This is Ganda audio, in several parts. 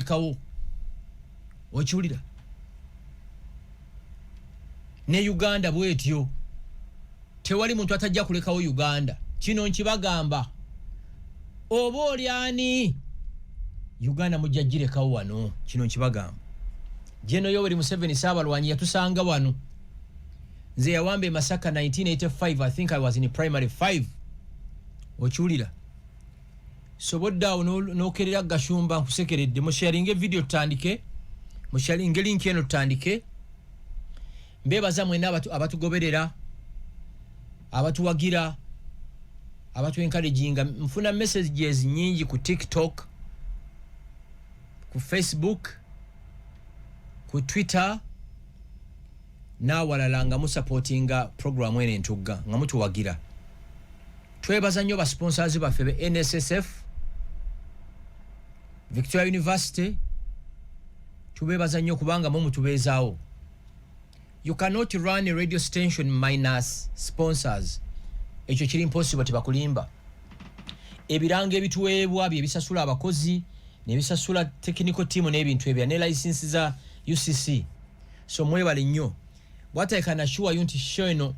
kulekawo okiwulira ne Uganda bwetyo tewali muntu atajja kulekawo Uganda kino nkibagamba oba olyani Uganda mujjajirekawo wano kino nkibagamba General Yoweri Museveni Saabalwanyi yatusanga wano nze yawambe Masaka 1985 I think I was in primary 5 okiwulira sobodda nokerera gashumba nkusekeredde musharinge video tutandike musharinge link eno tutandike mbebaza mwena abatugoberera abatuwagira abatu encouraging mfuna messages nyingi ku TikTok ku Facebook ku Twitter na walalanga mu supportinga program ene ntugga nga mutuwagira twebaza nnyo ba sponsors baffe be NSSF Victoria University tubebaza nnyo kubanga mu mutubeezaawo you cannot run a radio station minus sponsors ekyo kiri impossible tebakulimba ebiranga ebituweebwa byebisasula abakozi nebisasula technical team n'ebintu ebya ne license za UCC so mwebale nnyo what I can assure you nti show eno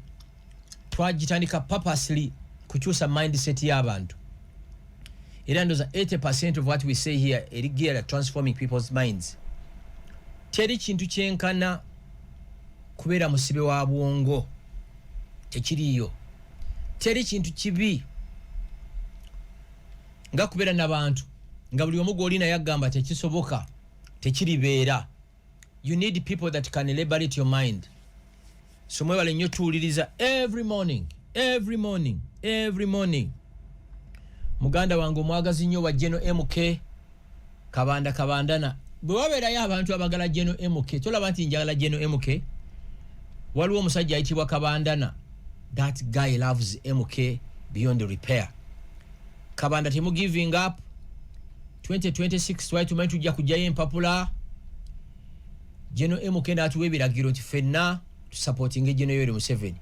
twagitandika purposely kukyusa mindset y'abantu era ndoza 80% of what we say here is geared at transforming people's minds teri kintu kyenkana kubeera musibe wa bwongo tekiriyo teri kintu kibi nga kubeera n'abantu nga buli omu gw'olina yagamba tekisoboka tekiribeera you need people that can liberate your mind so mwebale nnyo tuwuliriza every morning muganda wange omwagazi nnyo wa General MK kabandana bwe wabeerayo abantu abagala General MK tolaba nti njagala General MK waliwo omusajja ayitibwa Kabandana that guy loves MK beyond repair Kabanda temu giving up 2026 twali tumanyi tujja kujjayo empapula General MK n'atuwa ebiragiro nti ffenna tusupportinge General Yoweri Museveni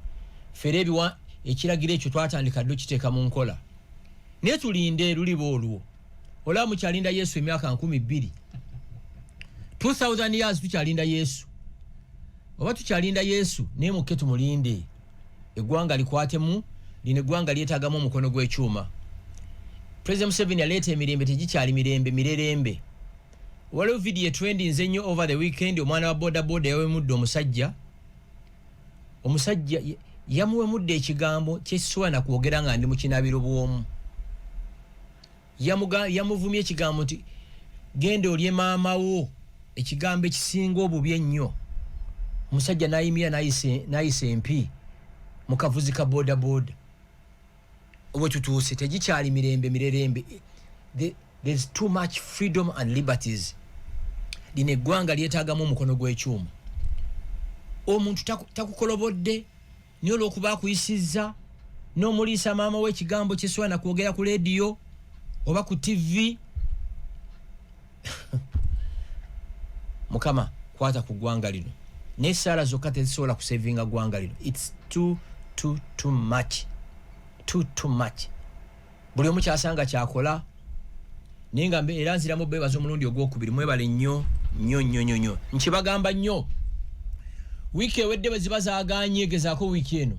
fere ekiragiro ekyo twatandika ddo kiteeka mu nkola naye tulinde lulibo olwo olaba mukyalinda Yesu emyaka 12 2000 years tukyalinda Yesu oba tukyalinda Yesu naye mukke tumulinde eggwanga likwatemu lino eggwanga lyetaagamu omukono gw'ekyuma President Museveni aleeta emirembe tegikyali mirembe waliwo video trending nze nnyo over the weekend omwana wa boda yawemudde omusajja yamuwemudde ekigambo kyekisobola kwogera nga ndi mu kinabiro bw'omu yamuvumye ekigambo nti genda olye maama wo ekigambo ekisinga obubi ennyo omusajja n'ayimira n'ayisa empi mu kavuzi ka boda obwe tutuuse tegikyali mirembe there's too much freedom and liberties lino eggwanga lyetaagamu omukono gw'ekyuma omuntu takukolobodde niyo olw'okuba akuyisizza n'omuliisa maama we ekigambo kyesobola nakwogera ku radio oba ku TV mukama kwata ku ggwanga lino n'essaala zokka tezisobola kusevinga ggwanga lino it's too much buli omu kyasanga kyakola naye nga era nziramu beebaza omulundi ogwokubiri mwebale nnyo nkibagamba nnyo wiiki ewedde bwe ziba zaaganye gezaako wiiki eno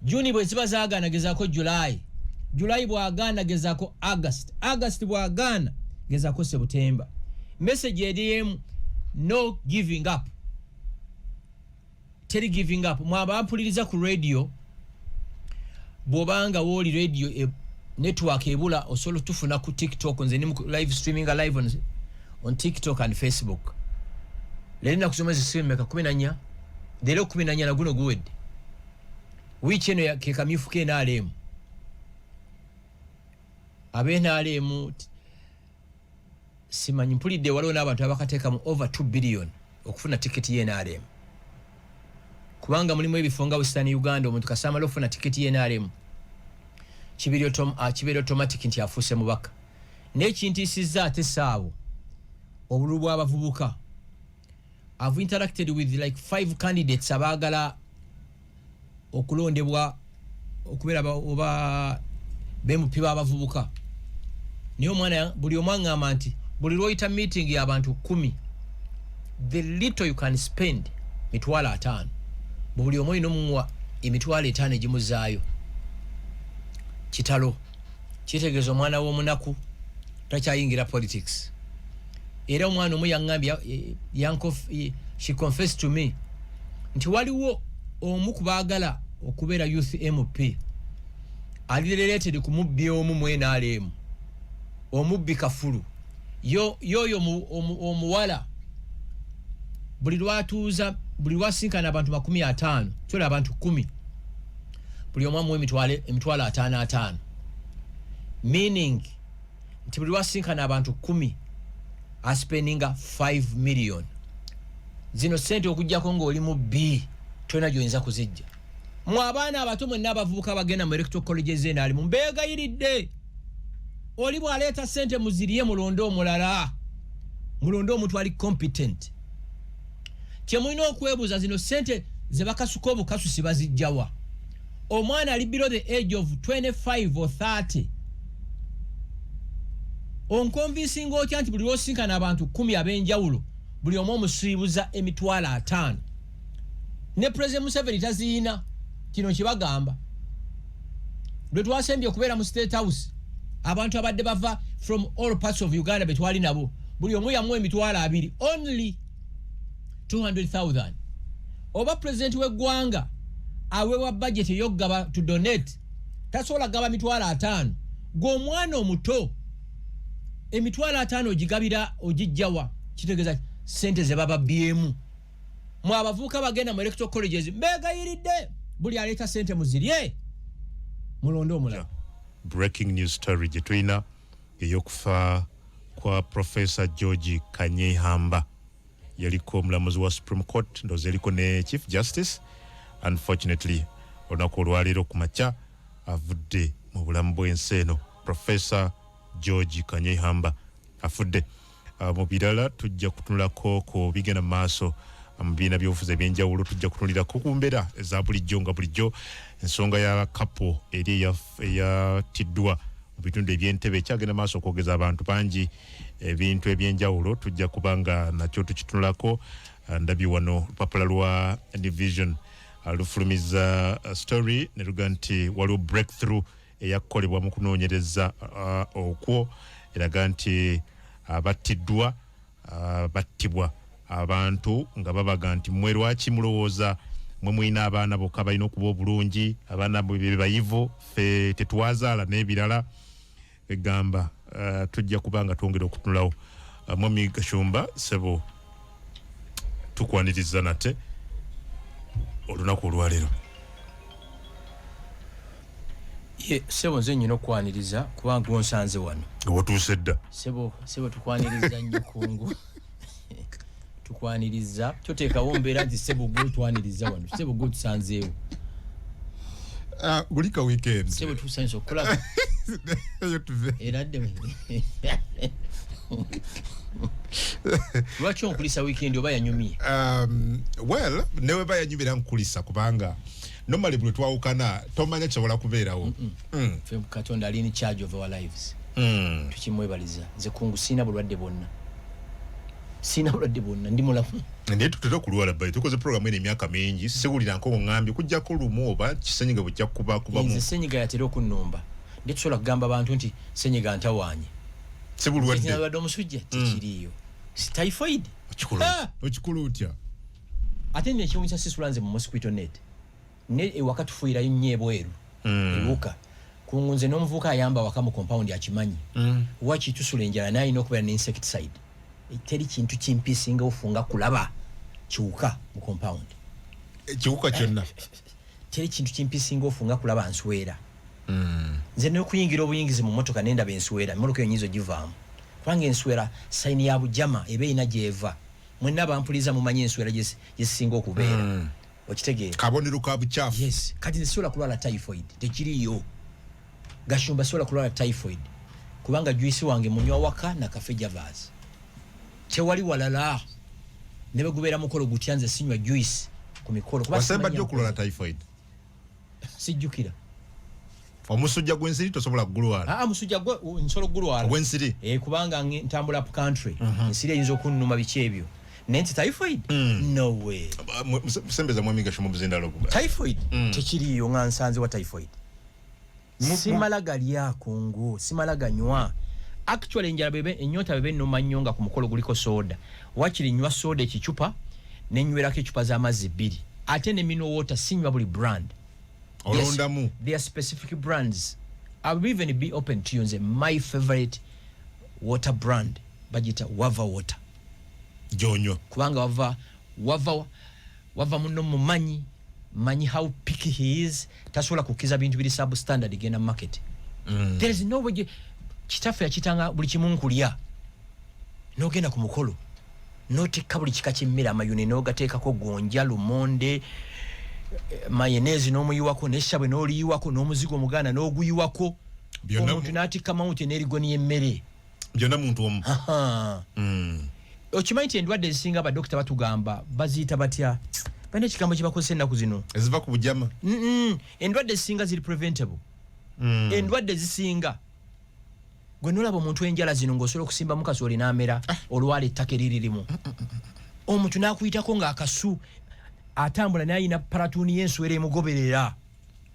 Juni bwe ziba zaagaana gezaako July bwagaana gezaako August bwagaana gezaako September message eriemu no giving up teri giving up mwaba mpuliriza ku radio bwobanga woli radio network ebula osolo tufuna ku TikTok nze ni live streaming live on TikTok and Facebook lena kusomeza simeka 14 lero 14 na guno guwedde wiiki eno ke kamyufu ke naalemu abenaalemu simanyi mpulidde waliwo n'abantu abakateeka mu over 2 billion okufuna tiketi ye naalemu kubanga mulimu ebifo nga Western Uganda omuntu kasamala ofuna tiketi ye naalemu kibiri automatic nti afuuse mubaka n'ekintiisizza ate saabo obululu bw'abavubuka I've interacted with like 5 candidates abaagala okulondebwa okubeera oba bemupi b'abavubuka niyo omwana buli omwangamba nti buli lwoyita meeting y'abantu 10 the little you can spend mitwalo 5 buli omu olina omuwa emitwalo 5 egimuzaayo kitalo kitegeeza omwana w'omunaku takyayingira politics era omwana omu yaŋŋambye she confessed to me nti waliwo omu kubaagala okubeera youth MP ali related ku mubbi omu mu NRM omubbi Kafulu yoyo omuwala buli lwatuuza buli lwasinkana abantu 50 tole abantu 10 buli omu amuwa emitwalo 5 meaning nti buli lwasinkana abantu 10 aspendinga 5 million zino sente okujjako ng'oli mu B tolina gy'oyinza kuzijja mu abaana abato mwenna abavubuka bagenda mu electoral colleges ali mu mbeegayiridde oli bw'aleeta sente muzirye mulonde omulala mulonde omuntu ali competent kyemulina okwebuuza zino sente ze bakasuka obukasusi bazijjawa omwana ali below the age of 25 or 30 onkonvinsinga otya nti buli lwosinkana abantu 10 ab'enjawulo buli omu omusiibuza emitwalo 5 ne President Museveni taziina kino kibagamba lwe twasembye okubeera mu State House abantu abadde bava from all parts of Uganda betwali nabo buli omu yamuwa emitwalo 2 only 200,000 oba president w'eggwanga aweebwa budget ey'okugaba to donate tasobola gaba mitwalo 5 gw'omwana omuto emitwalo 5 ogigabira ogijjawa kitegeeza sente ze baba byemu mu abavubuka bagenda mu electoral colleges mbeegayiridde buli aleeta sente muzirye mulonde omulala. Breaking news story gye tulina ey'okufa kwa Professor George Kanyehamba yaliko omulamuzi wa Supreme Court ndoze yaliko ne Chief Justice. Unfortunately olunaku olwaleero ku makya avudde mu bulamu bw'ensi eno. Professor George Kanyehamba afudde. Mu birala tujja kutunulako ku bigenda maaso mu bibiina by'obufuzi ebyenjawulo tujja kutunulirako ku mbeera eza bulijjo nga bulijjo ensonga ya kapo eri eyatiddwa mu bitundu eby'Entebbe ekyagenda maaso okwogeza abantu bangi ebintu ebyenjawulo tujja kubanga nakyo tukitunulako. Ndabye wano lupapula lwa Division lufulumiza story ne luga nti waliwo breakthrough eyakolebwa mu kunoonyereza okwo eraga nti abattiddwa battibwa abantu nga babaga nti mmwe lwaki mulowooza mwe mulina abaana bokka balina okuba obulungi abaana bwe bayivu ffe tetwazaala n'ebirala egamba tujja kubanga twongera okutunulawo. Mwami Gashumba Sebo tukwaniriza nate olunaku olwaleero. Sebo nze nnyina okwaniriza kubanga onsanze wano otuuse dda. Sebo tukwaniriza nnyo kungu tukwaniriza kyoteekawo mbeera nti Sebo gwe twaniriza wano Sebo gwe tusanzeewo gulika weekend Sebo tusanze okulaba era dde lwaki onkulisa weekend oba yanyumye? Well newe ba yanyumira nkulisa kubanga normally bwe twawukana tomanya kisobola kubeerawo. Ffe Katonda ali in charge of our lives. Tukimwebaliza nze kungu sina bulwadde bwonna ndi mulamu. Naye tutera okulwala bayi tukoze program ene emyaka mingi siwulira nko ngambye kujjako lumu oba kisenyiga bujja kubamu. Nze senyiga yatera okunnumba ndi tusobola kugamba abantu nti senyiga ntawaanye sibulwadde nabadde omusujja tekiriiyo si typhoid okikulu otya ate nekiwunyisa sisula nze mu mosquito net ne ewaka tufuuyirayo nnyo ebweru ebuuka kungu nze n'omuvubuka ayamba waka mu compound akimanyi waki tusula enjala naye alina okubeera ne insecticide teri kintu kimpisinga ofunga kulaba kiwuka mu compound kiwuka kyonna teri kintu kimpisinga ofunga kulaba nswera nze n'okuyingira obuyingizi mu motoka nendaba enswera emmotoka yonyinza ogivaamu kubanga enswera sayini ya bujama eba erina gyeva mwenna bampuliza mumanyi enswera gyesinga okubeera okitegeera kabonero ka bucaafu. Yes kati nsobola kulwala typhoid tekiriyo. Gashumba sobola kulwala typhoid kubanga juisi wange munywa waka na cafe Javas tewali walala ne begubeera mukolo gutya nze sinywa juice ku mikolo wasemba ddyo kulwala typhoid sijjukira omusujja gw'ensiri tosobola kugulwala musujja nsolo gulwala gw'ensiri kubanga ntambula up country ensiri eyinza okunnuma biki ebyo nenti typhoid no way musembeza mwemigasho mu buzindalo typhoid tekiriyo nga nsanze wa typhoid simala gali akungu simala ganywa actually enjala bebe enyota bebe nnuma nnyo nga ku mukolo guliko soda wakiri nywa soda ekicupa nenywerako ecupa z'amazzi 2 ate ne mineral water sinywa buli brand olondamu yes, there are specific brands. I will even be open to you. My favorite water brand bagita Wava water jonyo kubanga wava muno mumanyi how picky he is tasobola kukiza bintu biri substandard gena market there is no way kitafu yakitanga buli kimu nkulya nogenda ku mukolo notekka buli kika ky'emmere amayuni nogateekako gonja lumonde mayonnaise n'omuyiwako n'eshabwe n'oliyiwako n'omuzigo omuganda n'oguyiwako omuntu n'atikka mawunti n'erigoni y'emmere byonna muntu omu okimanyi nti endwadde ezisinga badokita batugamba baziyita batya balina ekigambo kye bakozesa ennaku zino eziva ku bujama endwadde ezisinga ziri preventable endwadde ezisinga gwe nolaba omuntu enjala zino ng'osobola okusimba mukasooli n'amera olwala ettaka eriririmu omuntu n'akuyitako ng'akasu atambula naye ayina paratuni y'enswera emugoberera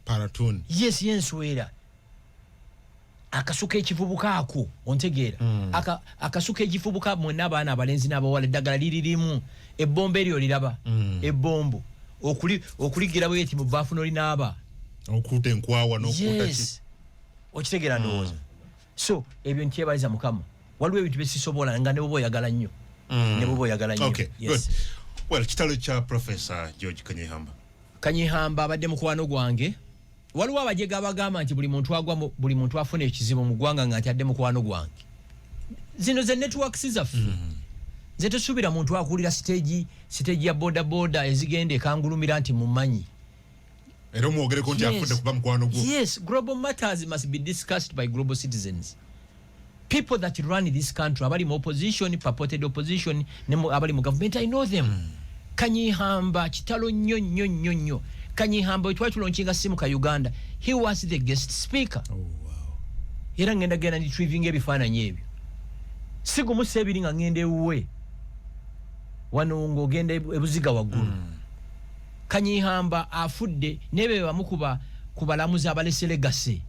paratuni yes y'enswera akasuka ekivubuka ako ontegeera akasuka ekivubuka mwena abaana abalenzi n'abawala eddagala liririmu ebbombo eryo liraba ebbombo okuligira bweti mu baafu n'olinaaba okuta enkwawa n'okuta yes okitegeera ndowooza so ebyo nkyebaliza mukama waliwo ebintu besisobola nga ne bwoba oyagala nnyo ne bwoba oyagala nnyo okay yes. Good. Well, kitalo cha Professor George Kanyihamba abadde mukwano gwange waliwo abajega abagamba nti buli muntu afuna ekizibu mu ggwanga nga nti adde mukwano gwange zino ze networks zaffe nze tesuubira muntu akulira stage ya boda ezigenda ekangulumira nti mumanyi era omwogereko nti afudde kuba mukwano gwo yes global matters must be discussed by global citizens people that run this country abali mu opposition purported opposition ne abali mu government I know them Kanyihamba kitalo nnyo Kanyihamba twatulonkinga simu ka Uganda he was the guest speaker era ngenda gena retrieving ebifaananyi ebyo sigu musebiri nga ngende uwe wano ngogenda ebuziga waggulu Kanyihamba afudde nebe bamukuba kubalamuza abalese legacy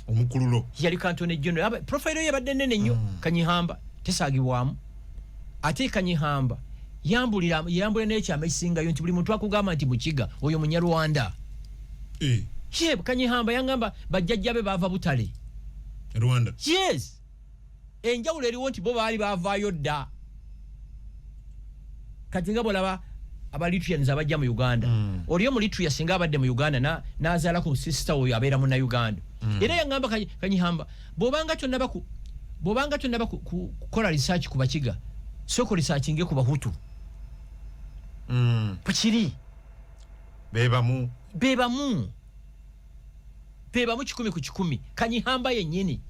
omukululo yali kantone general profile yabadde nene nnyo Kanyihamba tesaagibwamu ate Kanyihamba yambulira n'ekyama ekisingayo nti buli muntu akugamba nti mukiga oyo munyarwanda Kanyihamba yangamba bajjajjabe baava Butale Rwanda yes enjawulo eriwo nti bo baali baavaayo dda kati nga bolaba abalituyans abajja mu Uganda oliyo mulituya singa abadde mu Uganda n'azaala ku sister oyo abeera mu Uganda era yangamba Kanyihamba bobanga tonnaba kukola research ku bakiga soko research nge ku bahutu pakiri bebamu 100 ku 100 Kanyihamba yennyini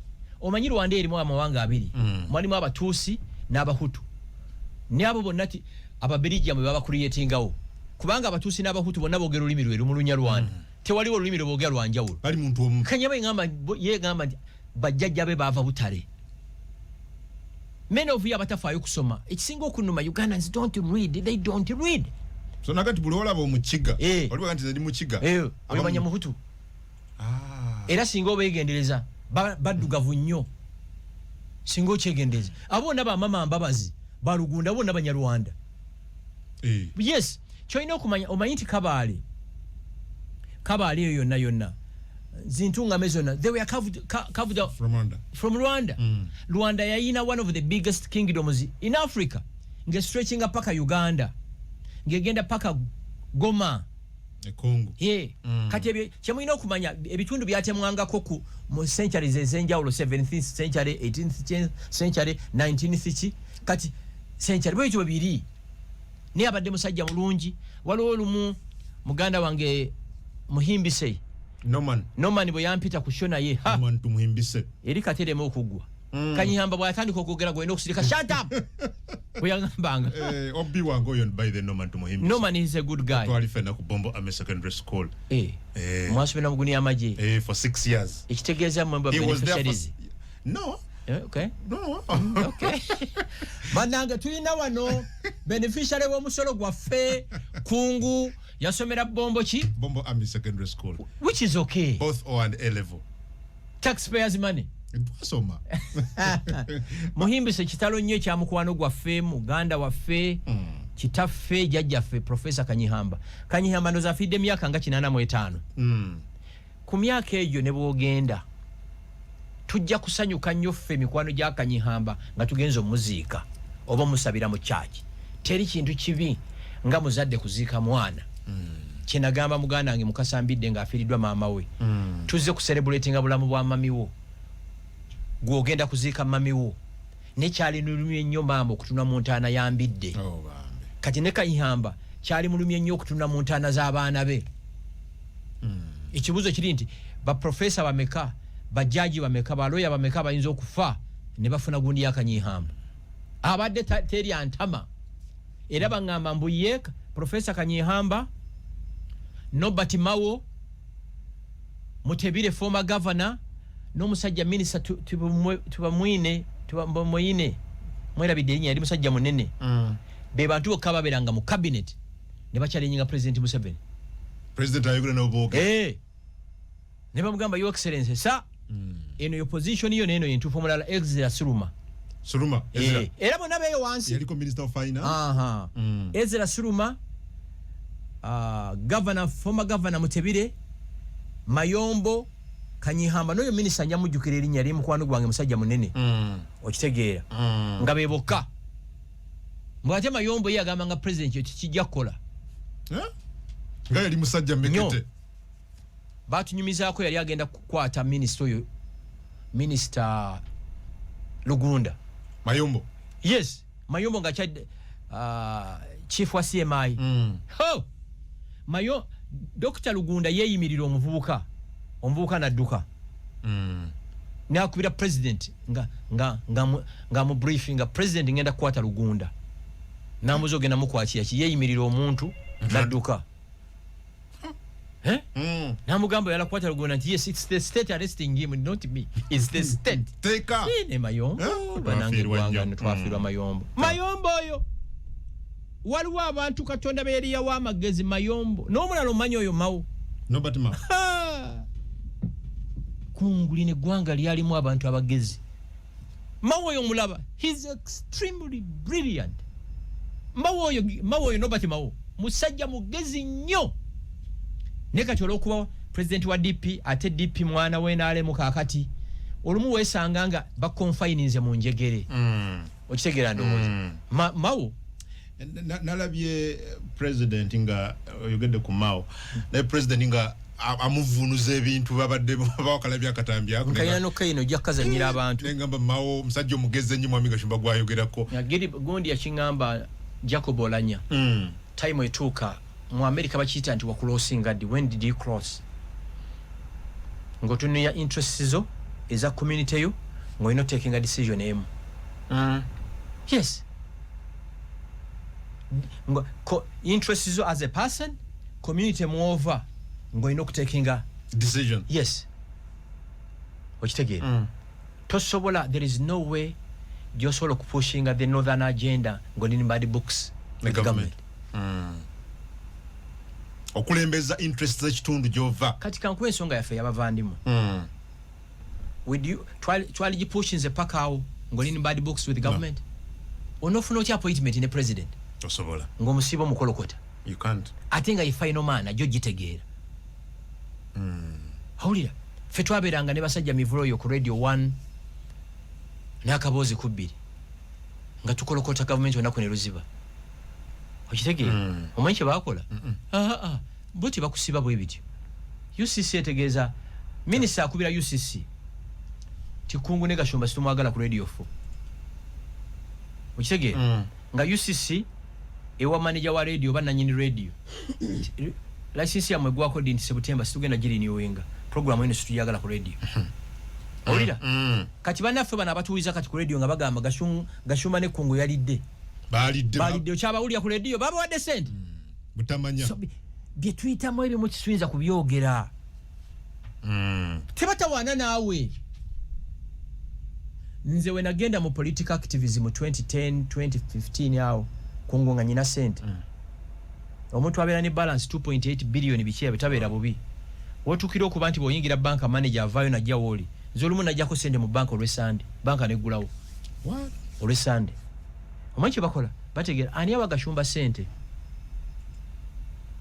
omanyi Rwanda erimu amawanga abiri mwalimu abatuusi n'abahutu ne abo bonna ti ababirija mwe baba creatingawo kubanga abatuusi n'abahutu bonna boogera olulimi lwe mu Lunyarwanda tewaliwo olulimi lwe boogera lwanjawulo bali muntu omu Kanyihamba yegamba nti bajjajjabe baava Butale many of you abatafaayo kusoma ekisinga okunuma Ugandans they don't read so nakati buli olaba omukiga oliwo kanti zali mukiga olimanya muhutu era singa obeegendereza baddugavu nnyo singa okyegendereza abo naba mama mbabazi balugunda bo n'abanyarwanda yes kyolina okumanya omanyi nti kabaale eyo yonna zintungame zonna they were carved from Rwanda Rwanda yayina one of the biggest kingdoms in Africa ngestretchinga paka Uganda ngegenda paka Goma Congo kati ebyo kyemulina okumanya ebitundu byatemwangako mu centuries ez'enjawulo 17th century 18th century 19th kati century bwekyo biri naye abadde musajja mulungi waliwo olumu muganda wange Muhimbise Norman bwe yampita ku show naye tumuhimbise eri kateremu okuggwa Kanyihamba bw'atandika okwogera gwenda okusirika shut up Buyangambanga. Obi wango yon by the Norman tumuhimbi. Norman is a good guy. Twali fena ku Bombo Army Secondary School. Mwasubira muguni amaje. For 6 years. Ekitegeeza mwemba beneficiaries. No. Okay. No. Okay. Mananga tulina wano beneficiary w'omusolo gwaffe kungu yasomera Bombo ki? Bombo Army Secondary School. Which is okay. Both O and A level. Taxpayers money. Twasoma. Muhimbise kitalo nnyo kya mukwano gwaffe muganda waffe kitaffe jjajjaffe Professor Kanyihamba. Kanyihamba ndoza afidde myaka nga 85. Ku myaka eyo ne bwogenda tujja kusanyuka nnyo ffe mikwano gya Kanyihamba nga tugenza omuziika oba musabira mu church. Teri kintu kibi nga muzadde kuziika mwana. Kinagamba muganda wange Mukasambidde nga afiiriddwa maama we. Tuzze ku celebrating bulamu bwa mami wo. Gwogenda kuziika mami wo. Ne kyali nulumye nnyo maama okutuna mu ntaana yambidde. Kati ne Kanyihamba kyali mulumye nnyo okutuna mu ntaana z'abaana be. Ekibuzo kiri nti ba professor bameka bajaji bameka baloya bameka bayinza okufa ne bafuna gundi ya Kanyihamba. Abadde teri antama. Era bangamba mbuyeka Professor Kanyihamba Nobert Mawo Mutebire former governor no musajja minister tubamwine mwera bidenya yali musajja munene be bantu okababeranga mu cabinet ne bachalenga President Museveni. President ayogera n'oboge ne bamugamba your excellency sa eno your position yo neno yentu formula Ezra Suruma era bonna beyo wansi yaliko minister of finance Ezra Suruma governor former governor Mutebire Mayombo Kanyihamba noyo minister nyamujukira erinnya lye mukwano gwange musajja munene okitegeera nga beboka mwate Mayombo yagamba nga president yo kijja kola nga yali musajja mekete batunyumizaako yali agenda kukwata minister Lugunda Mayombo. Yes, Mayombo nga chief wa CMI. Dr. Lugunda yeyimirira omuvubuka nadduka. Nakubira president nga mu briefing nga president ngenda kukwata Lugunda. Namuzo genda mukwatira ki yeyimirira omuntu nadduka. Namugamba yala kukwata Lugunda nti yes, it's the state arresting him, not me. It's the state. Take up. Ne Mayombo. Banange gwanga twafirwa Mayombo. Mayombo oyo. Waliwo abantu Katonda be yali yawa amagezi Mayombo. N'omulala omanyi oyo Mawo. Nobert Mawo. Kunguline gwanga lyalimu abantu abagezi. Mawo oyo mulaba. He's extremely brilliant. Mawo oyo Nobert Mawo. Musajja mugezi nnyo. Nekati olwokuba president wa DP ate DP mwana we naale mukakati olumu wesanga nga bakonfininze mu njegere okitegeera ndowooza Mawo nalabye president nga yogedde ku Mawo naye president nga amuvunuza ebintu babadde bawakalabya akatambya kayina nokayino ojja kukazanyira abantu nengamba Mawo musajja omugezi ennyo mwami Gashumba gwayogerako gundi yakingamba Jacob Olanya time etuuka mu America bakiyita nti wakulosinga ddi when did you cross ngotunuya interests zo eza community yo ngoyino taking a decision emu yes interests zo as a person community moreover ngoyino taking a decision yes okitegeera tosobola there is no way josobola kupushinga the northern agenda ngonini bad books the government okulembeza interest z'ekitundu gyova kati kankuwa ensonga yaffe yabavandimu twali gipushinze paka awo ng'olini bad books with the government onofuna otya appointment ne president tosobola ng'omusiiba omukolokota you can't ate nga ye final man ajjo gitegeera awulira ffe twabeeranga ne basajja mivulo oyo ku radio 1 n'akaboozi ku 2 nga tukolokota gavumenti onako ne luziba okitegeera omanyi kye baakola bo tebakusiba bwe bityo UCC etegeeza minisita akubira UCC tikungu ne Gashumba situmwagala ku radio 4 okitegeera nga UCC ewa manager wa radio bananyini radio license ya mwegwako ndi September situgenda giri ni wenga program eno situyagala ku radio olira kati banaffe bana abatuwiza kati ku radio nga bagamba Gashumba ne kungu yalidde balidde okyabawulira ku radio babawadde sente butamanya so bye tuyitamu ebimu kisuyinza kubyogera tebatawaana naawe nze we nagenda mu political activism mu 2010 2015 awo kungunga nyina sente omuntu abeera ne balance 2.8 billion bikiya bitabeera bubi wotukira okuba nti bw'oyingira banka manager avaayo najja wooli nze olumu najjako sente mu banka olw'esande banka neggulawo olw'esande omanyi kye bakola bategeera ani abagashumba sente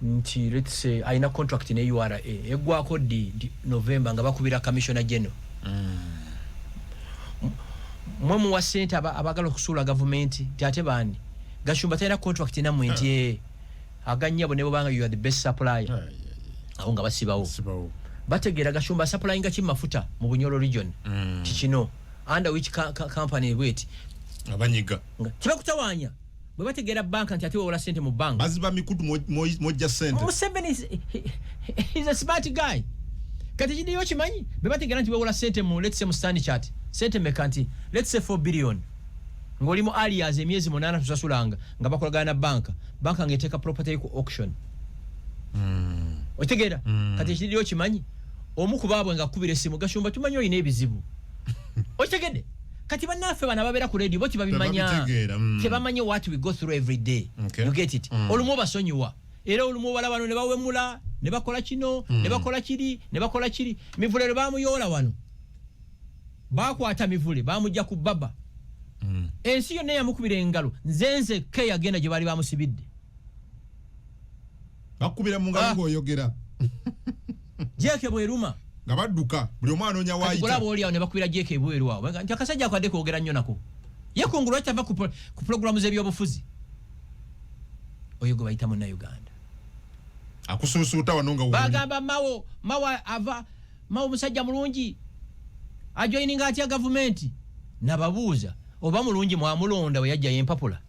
nti let's say alina contract ne URA eggwako ddi November nga bakubira commissioner general mwe muwa sente abagala okusuula gavumenti ate bandi gashumba talina contract nammwe nti aganyabo ne bobanga you are the best supplier awo nga basibawo bategeera gashumba supplying nga kimafuta mu Bunyoro region kikino under which company wait abanyiga kibakutawanya bwe bategeera banka nti ate wola sente mu banka baziba mikudu mojja sente Museveni is a smart guy kati kidiyo kimanyi bwe bategeera nti wola sente mu let's say mu stand chart sente mekanti let's say 4 billion ngolimu alias emyezi 8 tusasulanga nga bakolagana na banka ngeteka property ku auction otegeera kati kidiyo kimanyi omu kubabwe nga kubira esimu gashumba tumanyi oyina ebizibu otegedde kati bannaffe bana babera ku radio boti babimanya tebamanye what we go through every day you get it olumu basonyiwa era olumu wala bano ne bawemula ne bakola kino ne bakola kiri ne bakola kiri mivulero bamuyola wano bakwata mivule bamujja ku baba ensi yonna yamukubira engalo nzenze ke yagenda gye bali bamusibidde bakubira mu ngalo oyogera jeke bweruma nga badduka buli omwana onya waayita kulaba oli awo ne bakubira jeke bweru awo nti akasajja akadde kwogera nnyo nako yekungulu atava ku programu z'ebyobufuzi oyo gwe bayita Munnayuganda akusuusuuta wano nga bagamba mawo ava mawo musajja mulungi ajoininga atya gavumenti nababuuza oba mulungi mwamulonda we yajja yempapula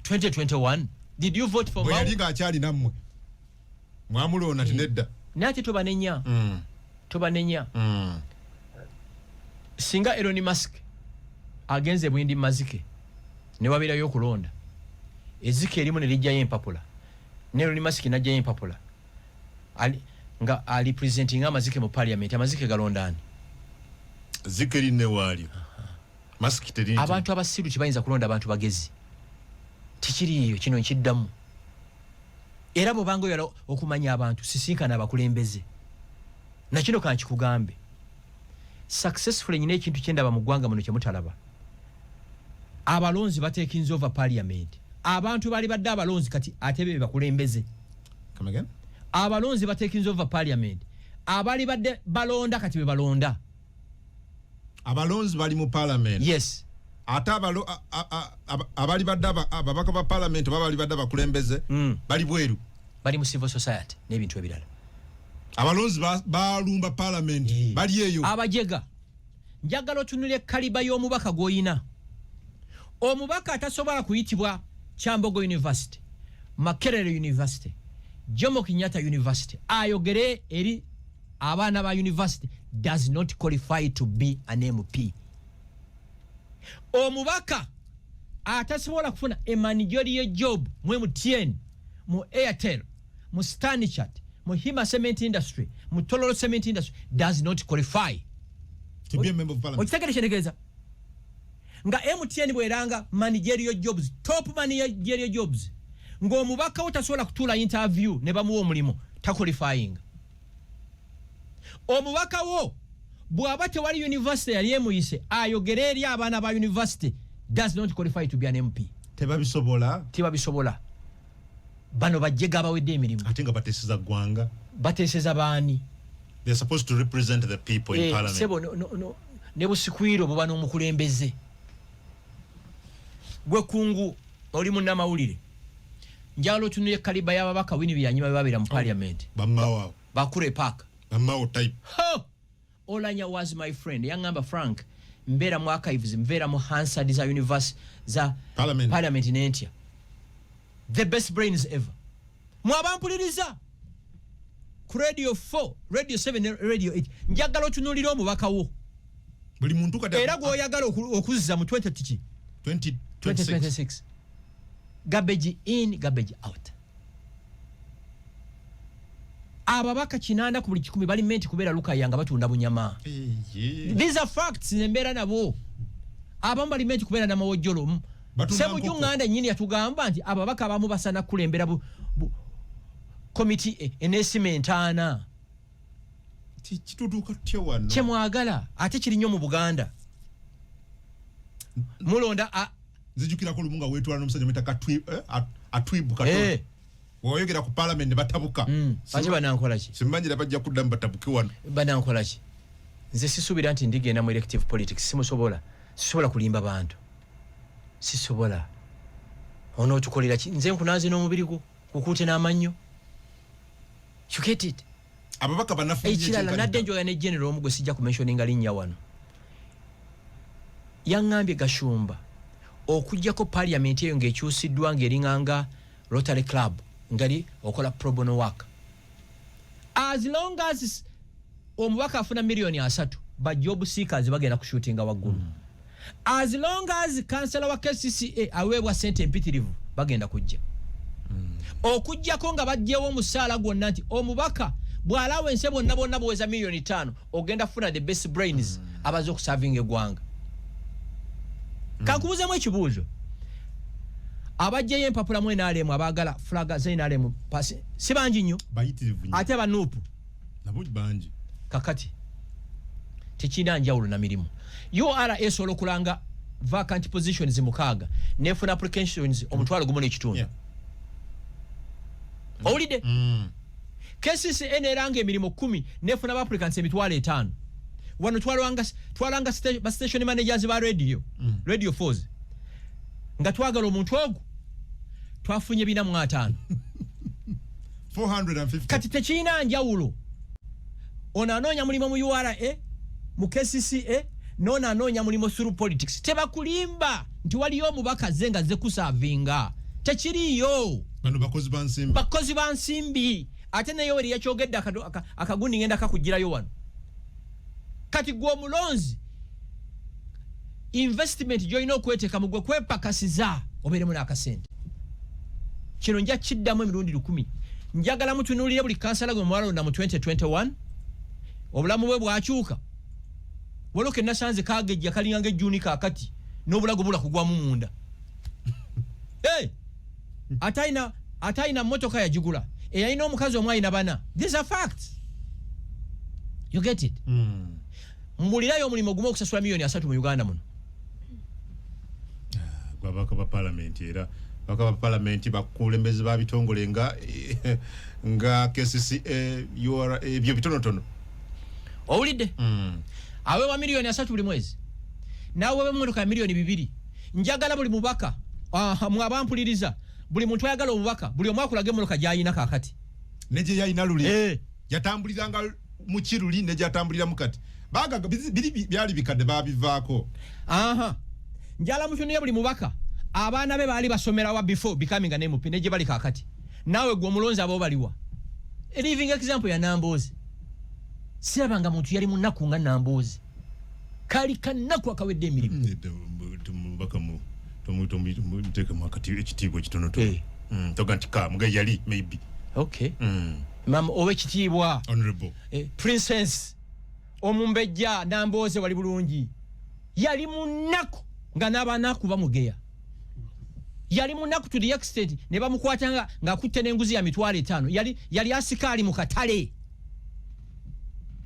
2021 did you vote for Mawo yalinga akyali nammwe mwamulonda tinedda nati tobanenya singa Elon Musk agenze bwindi mazike ne wabirayo okulonda ezike erimu ne lijja yempapula ne Elon Musk najja yempapula ali presenting amazike mu parliament amazike galondani zikeri ne wali Musk teri abantu abasiru kibayinza kulonda abantu bagezi tikiriyo kino nkiddamu era bobango yalo okumanya abantu sisinkana abakulembeze na kino kankikugambe successfully nyine ekintu kyendaba mu ggwanga muno kyemutalaba abalonzi batekinze over parliament abantu bali badde abalonzi kati atebe bakulembeze come again abalonzi batekinze over parliament abali badde balonda kati be balonda abalonzi bali mu parliament yes ata abali badde ababaka ba parliament babali badde bakulembeze bali bweru bali mu civil society n'ebintu ebirala abalonzi balumba parliament bali eyo abajega njagala otunule kaliba y'omubaka goyina omubaka atasobola kuyitibwa Kyambogo University Makerere University Jomo Kenyatta University ayogere eri abaana ba university does not qualify to be an MP omubaka atasobola kufuna managerial job mu MTN mu Airtel mu Stanchart mu Hima Cement Industry mu Tololo Cement Industry does not qualify to be a member of parliament okitegekesha nga MTN bweranga managerial jobs top managerial jobs ng'omubaka utasobola kutula interview ne bamuwa omulimo ta qualifying omubaka wo bw'aba tewali university yali emuyise ayogere eri abaana ba university does not qualify to be an MP tebabisobola bano bajjega abawedde emirimu ate nga bateeseza ggwanga bateeseza baani they're supposed to represent the people in parliament sebo ne busikwiro buba n'omukulembeze gwe kungu oli munnamawulire njalo tunule kaliba y'ababaka wini byanyuma babira mu parliament bamawa bakure park bamawo type Olanya was my friend yangamba Frank mbera mu archives mbera mu Hansard za university za parliament in India the best brains ever mwabampuliriza ku radio 4 radio 7 radio 8 njagala otunulira omubaka wo buli muntu kati era gwoyagala okuzza mu 20 20 2026. Garbage in, garbage out. Ababaka kinanda ku buli 10 bali menti kubeera luka yanga batunda bunyama. These are facts nembera nabo. Abamu bali menti kubeera na mawojjolo. Sebo junganda nyini yatugamba nti ababaka abamu basana kulembera committee enesimentaana. Kituduka tya wano. Kyemwagala ate kiri nnyo mu Buganda. Mulonda nzijukira ko lumunga wetwala n'omusajja meta atwibu kato. Woyogera ku parliament ne batabuka. Ate banankola ki? Simanyi bajja kuddamu batabuke wano. Banankola ki? Nze sisubira nti ndigenda mu elective politics simusobola. Sisobola kulimba bantu. Sisobola. Ono tukolera ki? Nze nkunaze n'omubiri gwo kukuute n'amannyo. You get it? Ababaka banafu ekirala nadde njoya ne general omugwe sijja ku mentioninga linnya wano. Yangambye Gashumba okujjako parliament eyo ng'ekyusiddwa ng'eringanga Rotary Club ngali okola pro bono work. As long as omubaka afuna milioni 3 ba job seekers bagenda kushutinga waggulu. As long as councillor wa KCCA aweebwa sente empitirivu bagenda kujja. Okujjako nga bajjewo omusaala gwonna nti omubaka bw'alawo ense bonna bonna bweza milioni 5 ogenda funa the best brains abaze okuserving eggwanga. Kankubuuzemu ekibuuzo. Abajjeyo empapula mu NRM abaagala flaga za NRM pasi si bangi nnyo bayitirivu nnyo ate banuupu nabo bangi kakati tekina njawulo na mirimu. URA esobola okulanga vacant positions mukaaga nefuna applications omutwalo gumu n'ekitundu. Owulidde? KCCA neranga emirimu 10 nefuna ba applicants emitwalo 5. Wano twalanga station managers ba radio radio 4 nga twagala omuntu ogwo twafunye bina mu 5 450 kati tekina njawulo. Ono anoonya mulimu mu URA mu KCCA nona anoonya mulimu through politics. Tebakulimba nti waliyo omubaka zenga ze kusavinga tekiriyo. Bano bakozi bansimbi ate nayo eri yakyogedde akagundi ngenda kakugirayo wano. Kati gwe omulonzi investment joyina okweteeka mu gwe kwepakasiza obeeremu n'akasente. Kino nja kiddamu emirundi 10. Njagala mutunuulire buli kansala gwe mwalonda mu 2021 obulamu bwe bwakyuka. Waloke nasanze kagejja kalinganga ejjuuni kaakati n'obulago bula kugwamu munda. Ataina motoka yagigula eyalina omukazi omwe alina bana. These are facts. You get it? Mbulirayo omulimu gumu okusasula milioni 3 mu Uganda muno. Gwabaka ba parliament era baka ba parliament bakulembeze ba bitongole nga KCCA URA ebyo bitonotono. Owulidde? Awe wa milioni 3 buli mwezi. Nawe we mmotoka milioni 2. Njagala buli mubaka mwabampuliriza buli muntu ayagala obubaka buli omwaka kulage mmotoka gyayina kaakati. Neje yayina luli. Yatambuliranga mu kiruli neje atambulira mukati. Baga byali bikadde babivaako. Njala mutunuye buli mubaka abaana be baali basomera wa before becoming an MP neje bali kaakati. Nawe gwe omulonzi abo baliwa. A living example ya Namboozi. Sirabanga muntu yali munaku nga Namboozi. Kali kanaku akawedde emirimu. Mubaka mu tomuteka makati ekitiibwa kitonotono. Toga nti ka muga yali maybe. Okay. Mam owe kitiibwa. Honorable. Princess omumbejja Namboozi wali bulungi. Yali munaku nga n'abanaku bamugeya. Yali munaku to the extent ne bamukwatanga nga akutte n'enguzi ya mitwalo 5. Yali asikaali mu katale.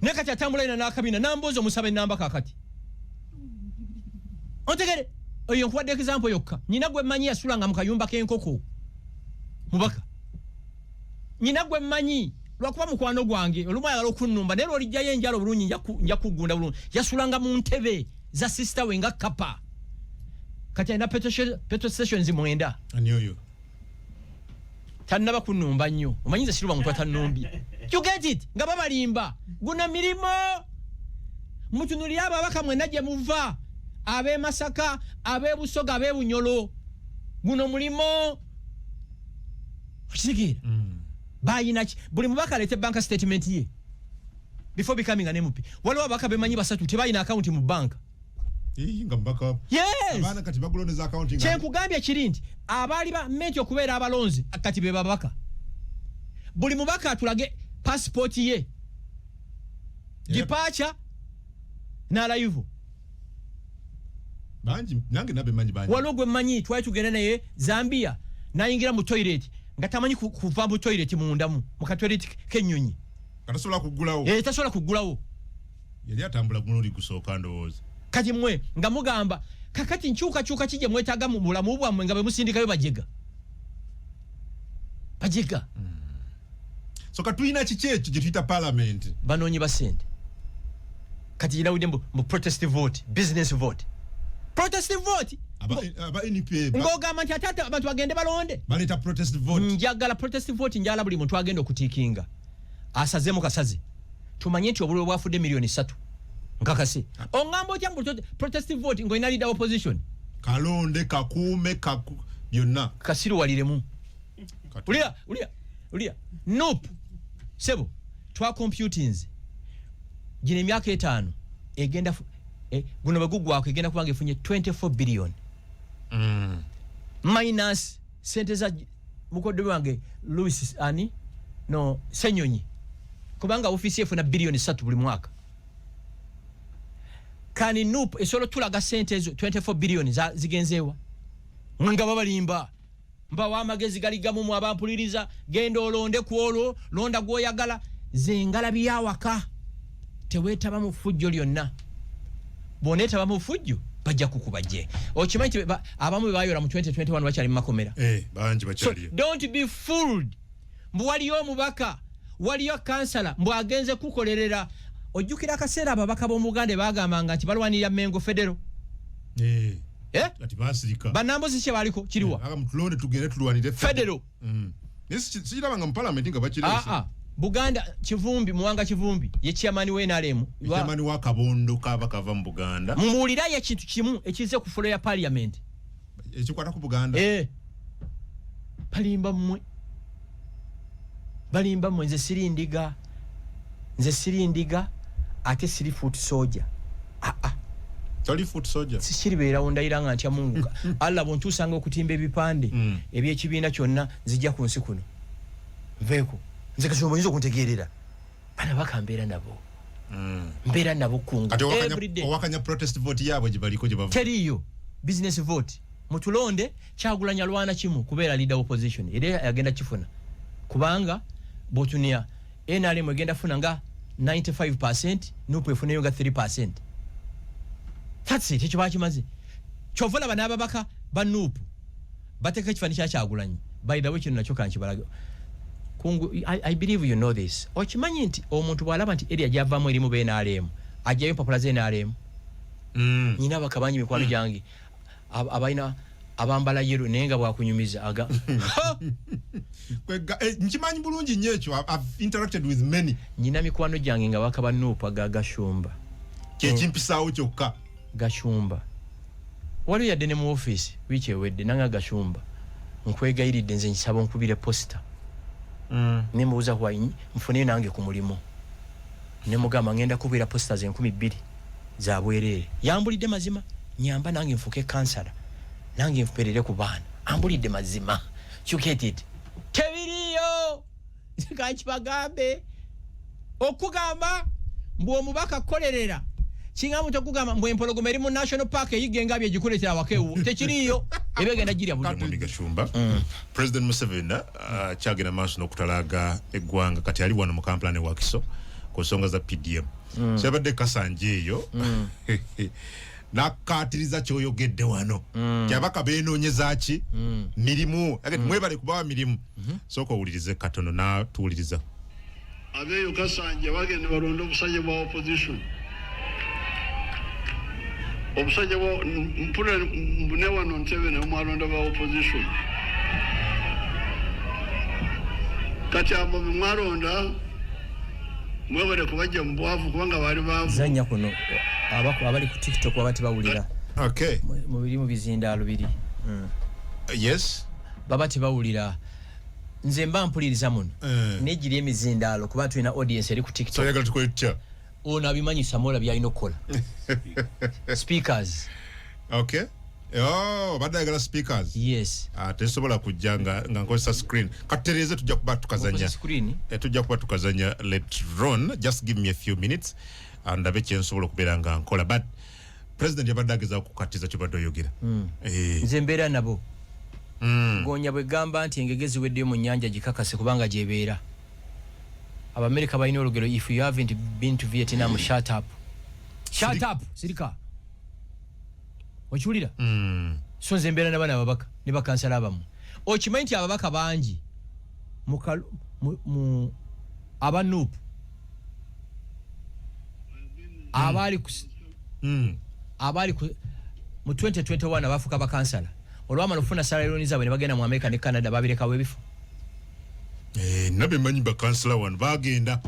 Nekati atambula ina n'akabina Namboozi omusabe namba kakati. Ontegere oyo nkuwadde example yokka. Nyina gwe mmanyi yasulanga mu kayumba k'enkoko. Mubaka. Nyina gwe mmanyi lwakuba mukwano gwange olumu ayagala okunnumba naye lw'olijjayo enjala obulungi nja kugunda bulungi. Yasulanga mu ntebe za sister we nga kapa. Kati alina petrol stations 9. Ani oyo? Tannaba kunnumba nnyo. Omanyiza siruba muntu atannumbi. You get it? Nga babalimba. Guna mirimo. Mutunulira ababaka mwena gye muva. Abe Masaka, abe Busoga, abe Bunyolo. Guno mulimo. Okitegera? Bayina buli mubaka alete bank statement ye. Before becoming an MP. Waliwo ababaka bemanyi basatu tebayina account mu bank. nga mbaka yes abana kati baguloneza accounting kyenkugambye kiri nti abaali bamenti okubeera abalonzi kati be babaka buli mubaka atulage passport ye departure n'alive banji nange nabe manyi banji waliwo gwe mmanyi twali tugenda naye Zambia nayingira mu toilet nga tamanyi kuva mu toilet mundamu mu katoilet k'ennyonyi katasobola kuggulawo tasobola kuggulawo yali atambula mulundi gusooka ndowooza kati mmwe nga mugamba kakati nkyukakyuka kijje mwetaaga mu bulamu bwammwe nga bemusindikayo bajega so katulina kiki ekyo gye tuyita parliament banoonyi basente kati yirawudde mu protest vote business vote protest vote aba NPA ng'ogamba nti ate abantu bagende balonde baleeta protest vote njagala protest vote njala buli muntu agenda okutiikinga asazeemu kasaze tumanye nti obululu bwafudde $3 nkakase oŋŋamba otya mu protest vote ng'olina leader opposition kalonde kakuume byonna kasiruwaliremu ulia nope sebo twa computings gino emyaka 5 egenda guno bagugwako egenda kubanga efunye 24 billion minus sente za mukodde wange Louis Senyonyi kubanga ofisi efuna billion 3 buli mwaka kani nup esolo tulaga sente ezo 24 billion zigenzeewa nga babalimba mbawa amagezi gali gamu mu abampuliriza genda olonde ku olwo londa gwoyagala zengala byawaka teweetaba mu fujjo lyonna boneetaba mu fujjo bajja kukubajje okimanyi abamu baayora mu 2021 bakyali mu makomera bangi bakyali so, don't be fooled mbu waliyo omubaka waliyo kansala mbu agenze kukolerera ojjukira akaseera ababaka b'omuganda bagambanga nti balwanirira Mengo Federo ati basirika banambozi kye baliko kiriwa aga mutulonde tugende tulwanire Federo sikirabanga mu parliament nga bakirese Buganda Kivumbi muwanga Kivumbi ye chairman we NRM chairman wa Kabondo kava mu Buganda mumulira ya kintu kimu ekize ku floor ya parliament ekikwata ku Buganda balimba mwe nze sirindiga ate siri foot soldier tali foot soldier sikiri beerawo ndayiranga ntya Mungu Allah bontusanga okutimba ebipande ebyekibiina kyonna zijja ku nsi kuno nveeko nze kasombo nyizo kuntegeerera bana bakambeera nabo mbeera nabo kunga everyday owakanya protest vote yabwe gibaliko gibavu teriyo business vote mutulonde Kyagulanyi alwana kimu kubeera leader opposition era agenda kifuna kubanga botunia NRM agenda funa nga 95% nupo efuneyo nga 3%. That's it, ekyo bakimaze. Kyovola bana ababaka banupu bateka kifanisha Kyagulanyi. By the way kino nakyo kankibalaga. Kungu I believe you know this. Okimanyi nti omuntu bwalaba nti area gyavamu erimu be NRM ajjayo papula ze NRM. Nyina bakabanyi mikwano gyange abaina abambala yero nenga bwakunyumiza aga nkimanyi bulungi nnyo ekyo. I've interacted with many. Nyina mikwano gyange nga bakaba nupa gashumba kyekimpisaawo kyokka gashumba waliwo yadde ne mu office wiiki ewedde nanga gashumba nkwegayiridde nze nkisaba nkubire posta nemubuuza kuba nfuneyo nange ku mulimu nemugamba ngenda kubira posta ze 2,000 za bwereere yambulidde mazima nyamba nange nfuke kansala nange nfuperere ku baana ambulidde mazima kyuketiti tebiriyo kankibagambe okugamba mbu omubaka kolerera kingamu tokugamba mbu empologoma eri mu national park eyigenga byegikuletera wakewu tekiriyo ebegenda jirya buli Gashumba. President Museveni kyagenda maaso n'okutalaga eggwanga kati ali wano mu Kampala ne Wakiso ku nsonga za PDM kyabadde kasanje eyo nakatiriza kyoyogedde wano kyabaka beenoonyeza ki mirimu mwebale kubawa mirimu sooka owulirize katono natuwuliriza abeeyo kasanje bagenda balonda obusajja bwa opposition obusajja bwa mpula mbune wano Ntebe ne mwalonda bwa opposition kati abo mwalonda mwebale kubajja mu bwavu kubanga bali baavu zanya kuno abali ku TikTok wabati bawulira mu biri mu bizindaalo biri yes babati bawulira nze mba mpuliriza muno nejiri emizindaalo kuba tulina audience eri ku TikTok so yagal tukwetya ono abimanyi Samola byalina okukola speakers. Okay. Oh, badagala speakers. Yes. Tesobola kujja nga nkozesa screen. Katereze tujja kuba tukazanya. Tujja kuba tukazanya later on. Just give me a few minutes and abe kyensobola okubeera nga nkola. But President yabadageza okukatiza kibadde oyogera. Nze mbeera nabo. Gonya bwe gamba nti engegezi weddeyo mu nnyanja gikakase kubanga gyebeera. Abamerika balina olugero, if you haven't been to Vietnam, shut up. Shut up, Sirika. Okiwulira? So nze mbeera n'abaana ababaka ne bakansala abamu. Okimanyi nti ababaka bangi mu aba NUP abali mu 2021 abafuka bakansala olwamala okufuna salary zaabwe ne bagenda mu America ne Canada babirekawo ebifo. Nabe manyi bakansala wano bagenda.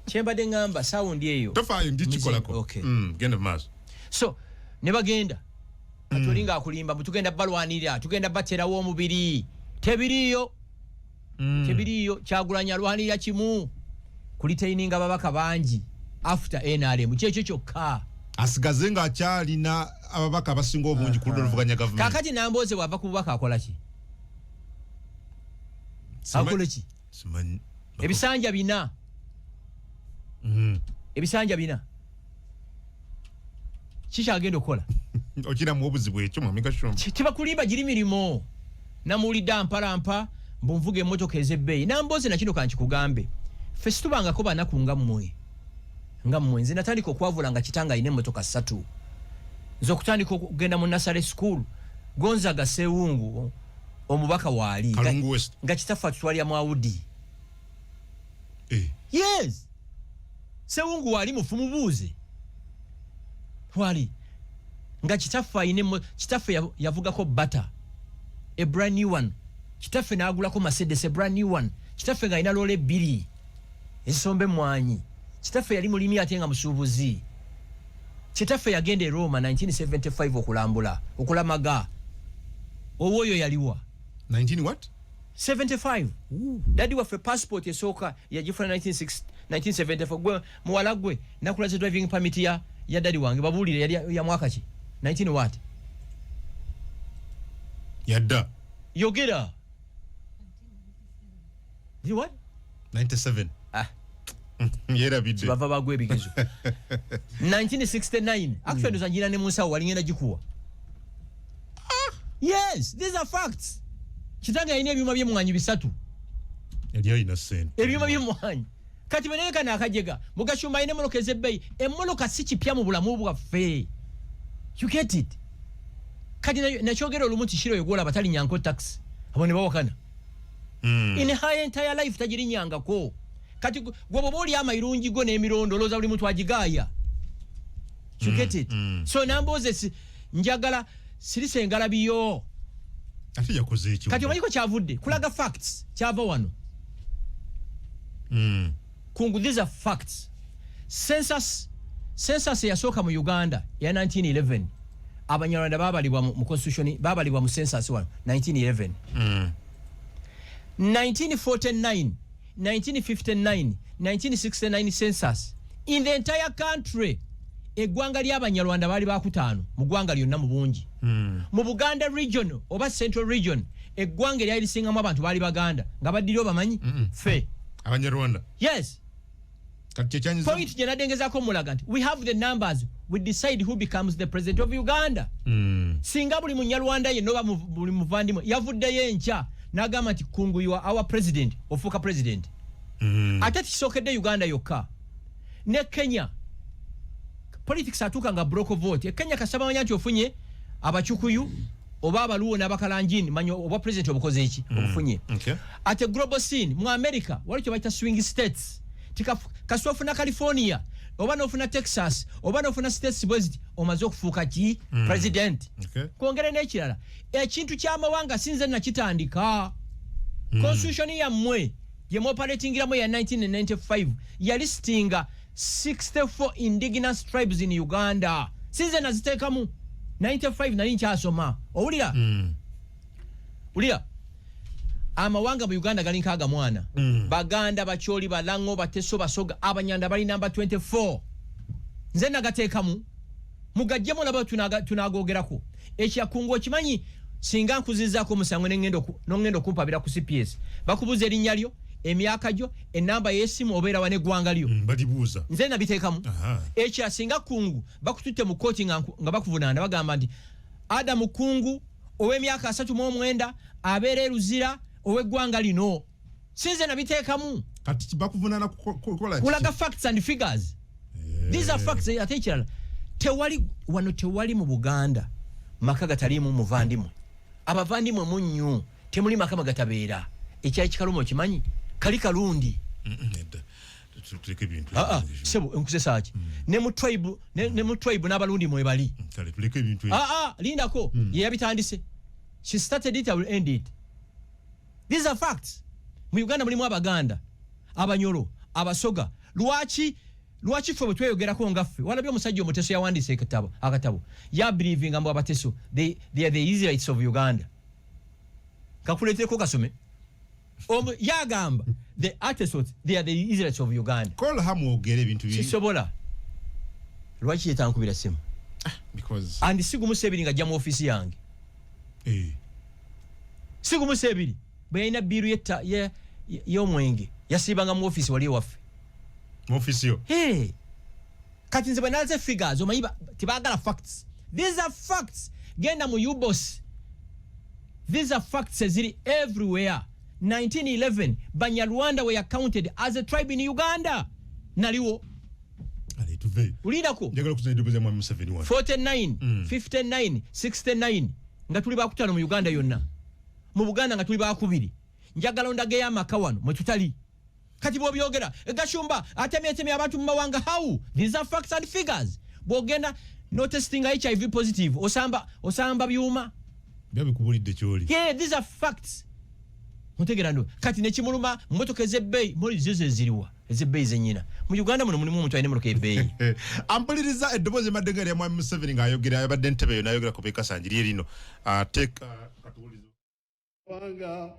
Kyembadde ngamba sound eyo. Tofaayo ndikikolako. Okay. Genda maaso. So ne bagenda atulinga akulimba tugenda balwanirira tugenda baterawo omubiri tebiriyo tebiriyo Kyagulanyi alwanirira kimu kulitaininga ababaka bangi after NRM kyekyo kyokka asigaze nga akyalina ababaka abasinga obungi ku luvuganya government. Kakati Nambooze bwava ku bubaka akola ki? Akola ki? Ebisanja bina. Ebisanja bina. Kikyagenda okukola. Okira mu obuzibu ekyo mu miga shombo. Tibakulimba giri mirimo. Namulidda mpalampa mbunvuga emmotoka ez'ebbeeyi. Nambooze na kino kankikugambe. Ffe situbangako banaku nga mmwe. Nga mmwe nze natandika okwavula nga kitanga alina emmotoka 3. Nze okutandika okugenda mu Nasale School. Gonzaga Sewungu omubaka waali. Nga kitaffe atutwalira mu Audi. Yes. Sewungu waali mufumu buuze. Wali nga kitaffe ayine kitaffe yavugako butter a brand new one, kitaffe naagulako Mercedes a brand new one, kitaffe nga alina lole 2 esombe mwanyi, kitaffe yali mulimi ate nga musuubuzi, kitaffe yagenda e Roma 1975 okulambula okulamaga owoyo yaliwa 19 what 75. Daddy waffe passport esooka yagifuna 1974 gwe muwala gwe nakulaze driving permit ya daddy wange babulire yali ya mwaka ki 19 what yadda yogera you what 97 yera bidde bava bagwe bigizo 1969 actually ndo zanjira ne Musa wali ngenda jikuwa. Yes, these are facts. Kitanga ine ebyuma by'emwanyi 3 yali innocent ebyuma by'emwanyi kati beneka na akajega mugashumba ine moloka ezebbeyi emmoloka si kipya mu bulamu bwaffe. You get it? Kati na kyogero olumu Shiro yogola batali nyanko tax abone bawakana in her entire life tajiri nyangako kati gwobo boli amayirungi go n'emirondo loza buli mutwa agigaya. You get it? So Nambooze njagala sirisengala biyo ati yakoze ekyo kati omayiko kyavudde kulaga facts kyava wano. Kungu, these are facts. Census yasooka mu Uganda ya 1911 Abanyarwanda babalibwa mu constitution babalibwa mu census wano 1911. 1949 1959 1969 census in the entire country eggwanga ly'Abanyarwanda bali bakutaano mu ggwanga lyonna mu bungi. Mu Buganda region oba Central region eggwanga lyali lisingamu abantu bali Baganda nga baddira bamanyi fe Abanyarwanda. Yes. Point jenadengezako mulaga nti we have the numbers, we decide who becomes the president of Uganda. Singa buli Munyarwanda ye noba buli muvandimwe yavuddeyo enkya n'agamba nti Kungu you are our president ofuuka president. Ate kisookedde Uganda yokka ne Kenya politics atuuka nga block vote. Kenya kasaba manya nti ofunye abachukuyu oba abaluwo n'abakalanjini manyo oba president obukoze eki obufunye. Ate global scene mu America wali kyo bayita swing states kasofuna California oba nofuna Texas oba nofuna states bweziti omaze okufuuka ki president. Kwongere n'ekirala ekintu ky'amawanga sinze nakitandika constitution yammwe ye operatingiramu ya 1995 ya listinga 64 indigenous tribes in Uganda. Sinze naziteekamu 95 nali nkyasoma owulira ulira amawanga mu Uganda gali nkaaga mwana Baganda Bacholi Balango Bateso Basoga Abanyanda bali number 24 nze nagateekamu mugajjemu nabo tunagoogerako ekyakungu okimanyi singa nkuzizaako omusango n'engendo kumpabira ku CPS bakubuza erinnya lyo emyaka gyo enamba y'essimu obeera wa n'eggwanga lyo balibuuza nze nabiteekamu ekyasinga kungu bakututte mu kooti nga bakuvunaana bagamba nti Adamu Kungu ow'emyaka 39 abeera eruzira ow'eggwanga lino sinze nabiteekamu kati bakuvunaana kukola kulaga facts and figures these are facts ate ekirala tewali mu Buganda maka gataliimu muvandimwe abavandimwe munnyo temuli maka magatabeera ekyayi kikalumo kimanyi kali kalundi tuleke bintu sebo enkuse saaki ne mu tribe n'abalundi mwe bali tuleke bintu lindako ye yabitandise she started it, I will end it. These are facts. Mu Uganda mulimu Abaganda Abanyoro Abasoga lwaki fwe tweyogerako ngaffe walabye omusajja omuteso yawandiise akatabo ya believing ambo abateso they are the Israelites of Uganda kakuleeteko kasome yagamba the artists they are the Israelites of Uganda call hamu ogere bintu bibi sisobola lwaki yetankubira simu because and sigumuseebiri nga jja mu office yange sigumuseebiri bwe yalina biiru y'omwenge yasiibanga mu office wali ewaffe mu office yo kati nze bwe nalaze figures omanyi tibaagala facts. These are facts. Genda mu UBOS. These are facts eziri everywhere. 1911 Banyarwanda were counted as a tribe in Uganda. Naliwo. Ulindako. 49, 59, 69 nga tuli bakutano mu Uganda yonna. Mu Buganda nga tuli bakubiri. Njagala ondage ya makawano mwe tutali. Kati bobyogera Gashumba atemye abantu mu mawanga how? These are facts and figures. Bogenda no testing HIV positive osamba byuma. Byabikubulidde kyoli. Yeah, these are facts. Mutegera ndo kati ne kimuluma mmotoka ezebbeyi muri zizo eziriwa ezebbeyi zenyina mu Uganda muno mulimu omuntu ayine mmotoka ebbeyi. Ampuliriza eddobozi maddegere ya Mwami Museveni ng'ayogera abadde Ntebe yo n'ayogera ku Bekasanjiri erino katubulizo. Wanga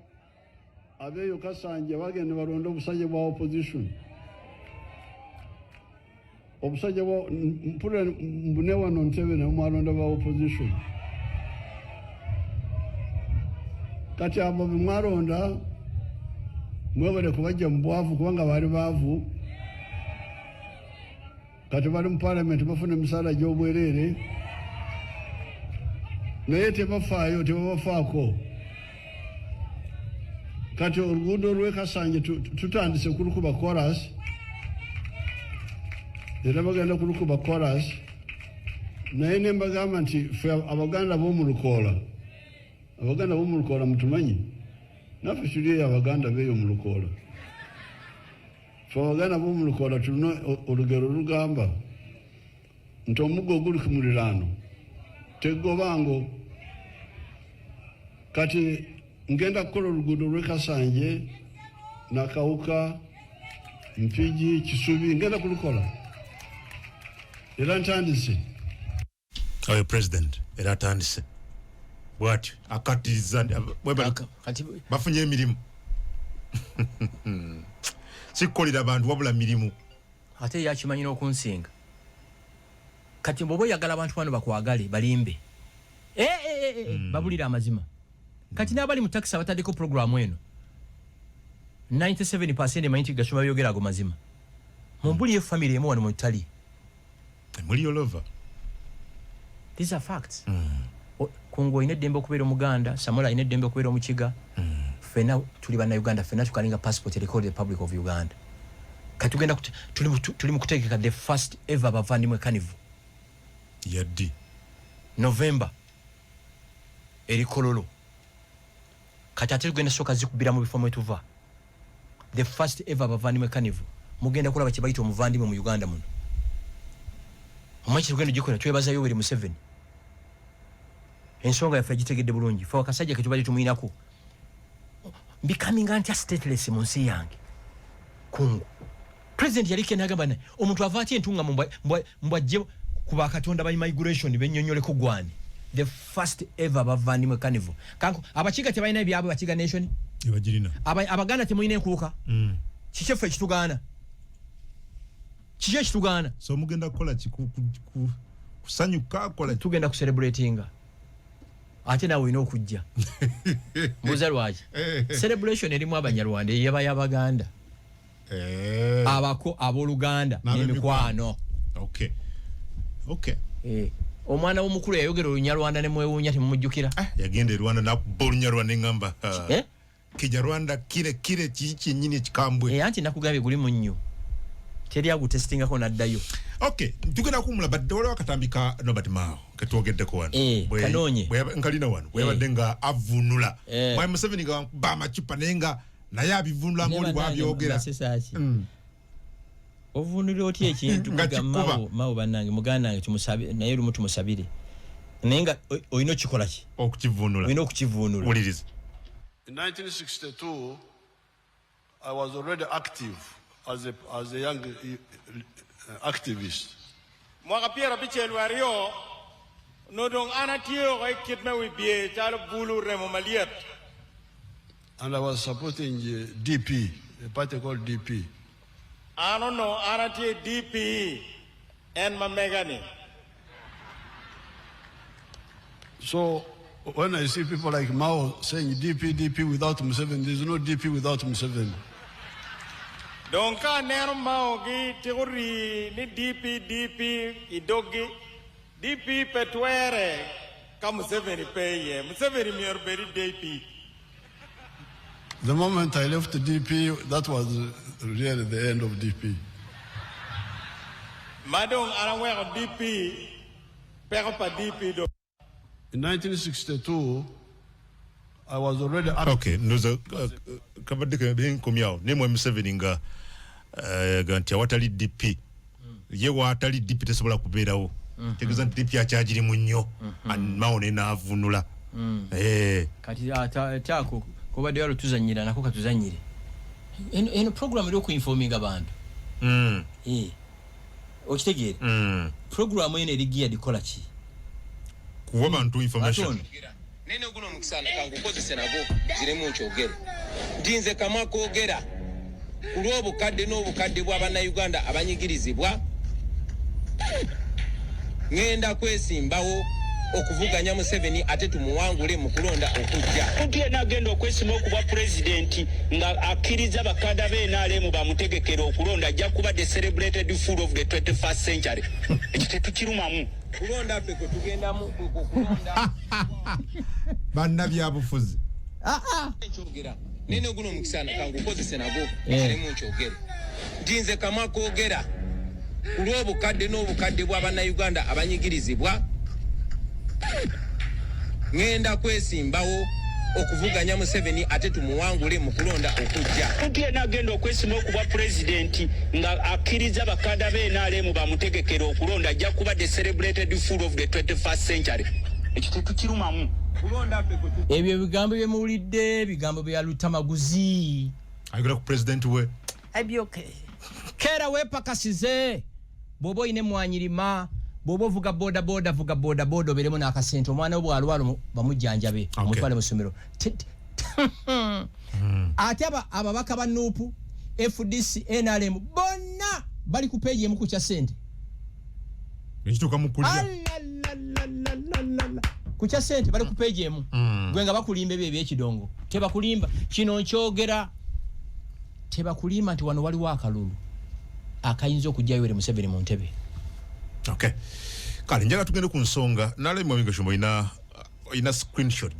abeyo Kasanje bagenda balonda obusajja bwa opposition. Obusajja bwa mpula mbune wano Ntebe ne mwalonda bwa opposition. Kati abo mwaronda mwebale kubajja mbwavu kubanga bali baavu. Kati bali mu parliament bafuna emisala gy'obwerere naye tebafaayo tebabafaako. Kati oluguudo lw'e Kasanje tutandise kulukuba chorus era bagenda kulukuba chorus naye ne mbagamba nti ffe Abaganda b'omu Lukoola Abaganda b'omu Lukoola mutumanyi naffe tuli Abaganda b'eyo mu Lukoola. Ffe Abaganda b'omu Lukoola tulina olugero lugamba nti omuggo oguli ku muliraano tegobango. Kati ngenda kukola oluguudo lw'e Kasanje Nakawuka Mpigi Kisubi ngenda kulukola era ntandise. Oyo president era atandise bwatyo akatiriza bafunye emirimu sikolera abantu wabula mirimu ate yakimanyi n'okunsinga kati bw'oba oyagala abantu bano bakwagale balimbe babulira amazima. Kati n'abali mu taxi abataddeko programu eno 97% emanyi Gashumba byogera ago mazima mumbuli ye family emu wano mu Italy muli all over. These are facts. Kungo ine dembe okubeera Omuganda, Samola ine dembe okubeera Omukiga. Fena tuli bana Uganda, fena tukalinga passport record the Republic of Uganda. Katugenda tuli mu kutegeka the first ever bavandimwe carnival. Yaddi. November. Erikololo. Kati ate tugenda soka zikubira mu bifo mwe tuva. The first ever bavandimwe carnival. Mugenda kulaba kye bayita omuvandimwe mu Uganda muno. Omanyi tugenda gikola twebaza Yoweri Museveni. Ensonga yaffe gitegedde bulungi. Fa wakasajja ke tubali tumuyinako. Becoming anti-stateless mu nsi yange. Kungu. President yali kenagamba naye omuntu avaati entunga mbwajje kuba Katonda ba immigration bennyonnyoleko gwani. The first ever bavandimwe carnival. Kanko abakiga tebalina ebyabwe bakiga nation. ebagirina abaganda temulina enkuuka kikyeffe ekitugaana kiki ekitugaana so mugenda kukola kusanyuka kola tugenda kucelebratinga ate nawe olina okujja mbuuza lwaki celebration erimu abanyarwanda eyaba y'abaganda abako abooluganda n'emikwano omwana w'omukulu yayogera olunyarwanda ne mwewuunya temumujjukira yagenda erwanda nakuba olunyarwanda eŋŋamba kijjarwanda kire kiki kyennyini ekikambwe anti nakugambye guli mu nnyo teri agutesitingako n'addayo tugenda kuwumula badde waliwo akatambi ka Norbert Mao ketwogeddeko wano kanoonye nkalina wano bweyabadde nga avunula Mwai Museveni nga ba amacupa naye nga naye abivunula ng'oli bwabyogera ovunulira otya ekintu Mao bannange muganda nange tumusabe naye lumu tumusabire naye nga olina okikola ki olina okukivuunula wuliriza. In 1962 I was already active as a young activist. Mwaka Pierre Bichel Wario nodong anatio kitme wibie chalo bulu remo maliet. And I was supporting DP, a party called DP. I don't know, anatio DP and Mamegani. So when I see people like Mao saying DP without Museveni, there's no DP without Museveni. Donka nero Mao gi teori ni DP idogi DP petwere ka Museveni peye Museveni mierberi DP. The moment I left DP, that was really the end of DP. Madong arawero DP pero pa DP do. In 1962, I was already ndoza kabadde benkomyawo ne Mwai Museveni nga ganti awatali DP ye watali DP tesobola kubeerawo tegeeza nti DP akyagiri mu nnyo Mao ne naavunula kati ataako kubadde walo tuzanyira nako katuzanyire eno program eri okuinforminga abantu okitegeere program eno eri geared kola ki kuwa abantu information nene guno mukisana kangu kozese nago ziremu nkyogere ndinze kamwa koogera kulw'obukadde n'obukadde bw'abana Uganda abanyigirizibwa ngenda kwesimbawo okuvuganya Museveni ate tumuwangule mu kulonda okujja Otie nagenda okwesimba okuba president nga akkiriza bakada b'NRM bamutegekera okulonda ajja kuba the celebrated fool of the 21st century ekitetu kirumamu kulonda ffe kwe tugendamu kulonda bannabyabufuzi nkyogera nene guno mukisana kangu kozese nago ziremu nkyogere ndinze kamwa koogera kulw'obukadde n'obukadde bw'abana Uganda abanyigirizibwa ngenda kwesimbawo okuvuganya Museveni ate tumuwangule mu kulonda okujja Otie nagenda okwesimba okuba president nga akkiriza bakada b'NRM bamutegekera okulonda ajja kuba the celebrated fool of the 21st century ekitetu kirumamu kulonda ffe kwe ebyo ebigambo bye muwulidde bigambo bya Lutamaguzi ayogera ku president we abyoke kera wepakasize bw'oba oyina emwanyirima bw'oba ovuga vuga boda oberemu n'akasente omwana we bw'alwala bamujjanjabe omutwale mu ssomero ate ababaka ba NUP FDC NRM bonna bali ku peegi emu ku kya ssente ekituuka mu kulya ku kya ssente bali ku peegi emu gwe nga bakulimba ebyo ebyekidongo tebakulimba kino nkyogera tebakulimba nti wano waliwo akalulu akayinza okujja Yoweri Museveni mu ntebe. Kale njagala tugende ku nsonga nale mwabinga shumbo ina screenshot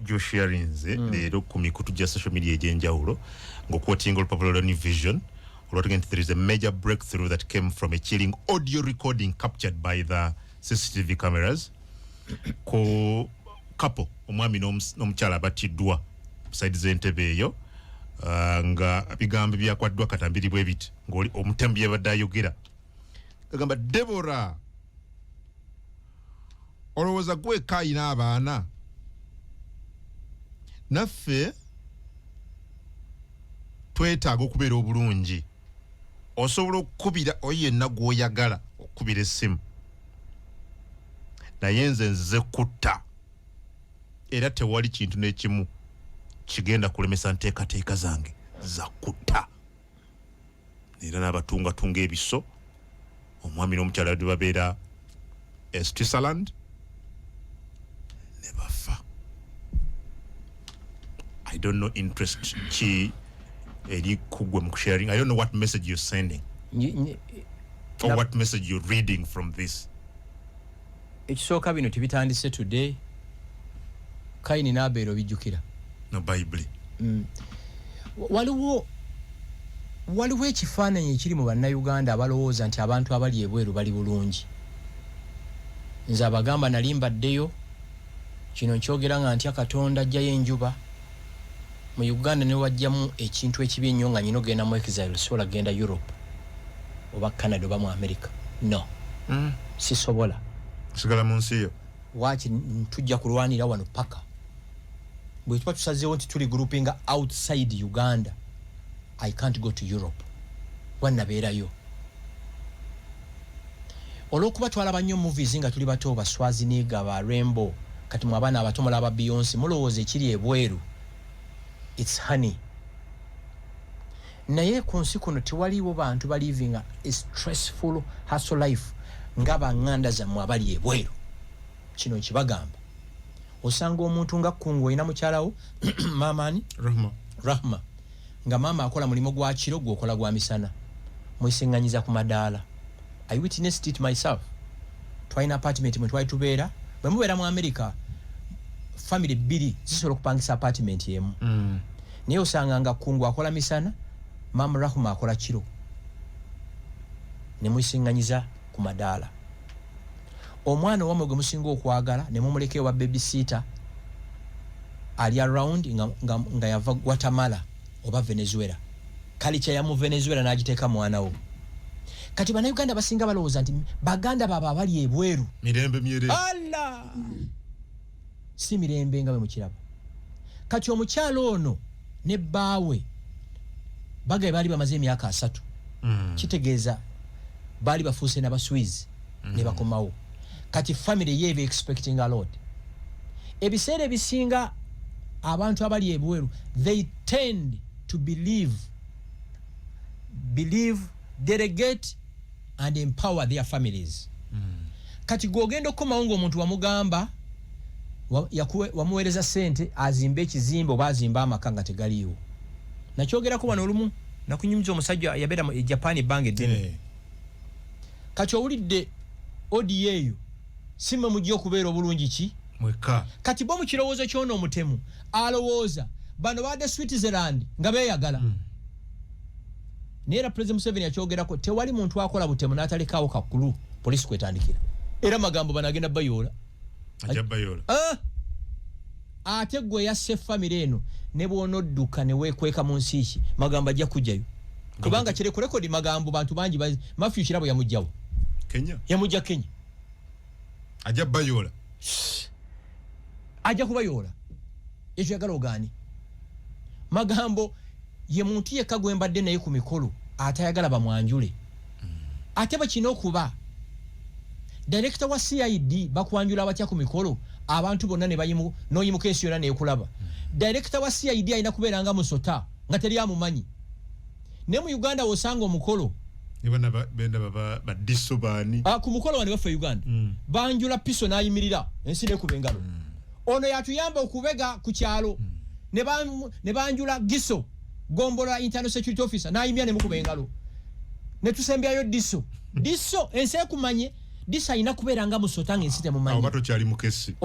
jo sharinze leero ku mikutu gya social media egyenjawulo ng'okwotinga Popular New Vision olwatugenda there is a major breakthrough that came from a chilling audio recording captured by the CCTV cameras ko couple omwami n'omukyala battiddwa beside z'entebe eyo nga bigambo byakwaddwa katambiri bwe biti ng'oli omutembi yabadde ayogera kagamba Deborah olowooza gwe kayina abaana naffe twetaaga okubeera obulungi osobola okukubira oyo yenna gw'oyagala okukubira essimu naye nze nze kutta era tewali kintu n'ekimu kigenda kulemesa nteekateeka zange za kutta era n'abatungatunga ebiso omwami n'omukyala bwe babeera Switzerland ne bafa. I don't know interest ki eri kugwe mu sharing. I don't know what message you're sending or what message you're reading from this. Ekisooka bino tibitandise today. Kaini n'abeera obijjukira no Bible. Waliwo ekifaananyi ekiri mu bannayuganda abalowooza nti abantu abali ebweru bali bulungi. Nze abagamba nali mbaddeyo kino nkyogera nga ntya Katonda ajjayo enjuba mu Uganda ne wajjamu ekintu ekibi ennyo nga nyina ogenda mu exile sola genda Europe oba Canada oba mu America. No. Sisobola. Sigala mu nsi yo. Waaki tujja kulwanira wano paka. Bwe tuba tusazeewo nti tuli grouping outside Uganda, I can't go to Europe. Wannabeerayo. Olw'okuba twalaba nnyo movies nga tuli bato ba Schwarzenegger, ba Rainbow, kati mu abaana abato mulaba Beyonce, mulowooza ekiri ebweru. It's honey. Naye ku nsi kuno tewaliwo bantu ba living a stressful hustle life nga banganda zammwe abali ebweru. Kino nkibagamba. Osanga omuntu nga Kkungu olina mukyalawo maamaani Rahma nga maama akola mulimo gwa kiro gwokola gwa misana mwesiŋŋanyiza ku madaala. I witnessed it myself. Twalina apartment mwe twali tubeera bwe mubeera mu America family bbiri zisobola okupangisa apartment yemu. Naye osanga nga Kkungu akola misana maama Rahma akola kiro ne mwesiŋŋanyiza ku madaala. Omwana wamwe gwe musinga okwagala ne mumuleka ewa babysitter ali around nga yava Guatemala oba Venezuela. Culture ya mu Venezuela n'agiteeka mwana wo. Kati bannayuganda basinga balowooza nti baganda baba abali ebweru mirembe myere. Allah! Si mirembe nga bwe mukiraba. Kati omukyalo ono ne bbaawe bagaye baali bamaze emyaka 3. Kitegeeza baali bafuuse n'abaswizi ne bakomawo. Kati family ye be expecting a lot. Ebiseera ebisinga abantu abali ebweru they tend to believe, delegate and empower their families. Kati gwogenda okukomawo ng'omuntu wamugamba wamuweereza ssente azimbe ekizimbe oba azimbe amaka nga tegaliiwo. Nakyogerako wano olumu nakunyumiza omusajja yabeera mu Japan ebbanga eddene. Kati owulidde odi eyo simme mujja okubeera obulungi ki mweka. Kati bo mu kirowoozo ky'ono omutemu alowooza bano badde Switzerland nga beeyagala. Naye era President Museveni yakyogerako tewali muntu akola butemu n'atalekaawo kakulu polisi kwetandikira. Era magambo bano agenda bayoola. Ajja bayoola. Ate gwe yasse family eno ne bw'onodduka ne weekweka mu nsi ki magambo ajja kujjayo. Kubanga kireko rekodi magambo bantu bangi Matthew Kirabo yamugjawo. Kenya. Yamugja Kenya. Ajja bayoola. Ajja kubayoola. Ekyo yagala ogaani. Magambo ye muntu yekka gwe mbadde naye ku mikolo atayagala bamwanjule. Ate bakina okuba director wa CID bakwanjula abatya ku mikolo abantu bonna ne bayimu n'oyimuka ensi yonna neekulaba. Director wa CID alina kubeera nga musota nga teri amumanyi. Ne mu Uganda osanga omukolo Ibana benda baba badiso bani. Ku mukolo wano baffe Uganda. Banjula piso n'ayimirira ensi n'ekuba engalo. Ono yatuyamba okubega ku kyalo. Ne banjula Giso Gombola Internal Security Officer n'ayimya ne mukuba engalo. Ne tusembyayo Diso ensi ekumanye Diso alina kubeera nga musota ng'ensi temumanyi. Oba tokyali mukesi.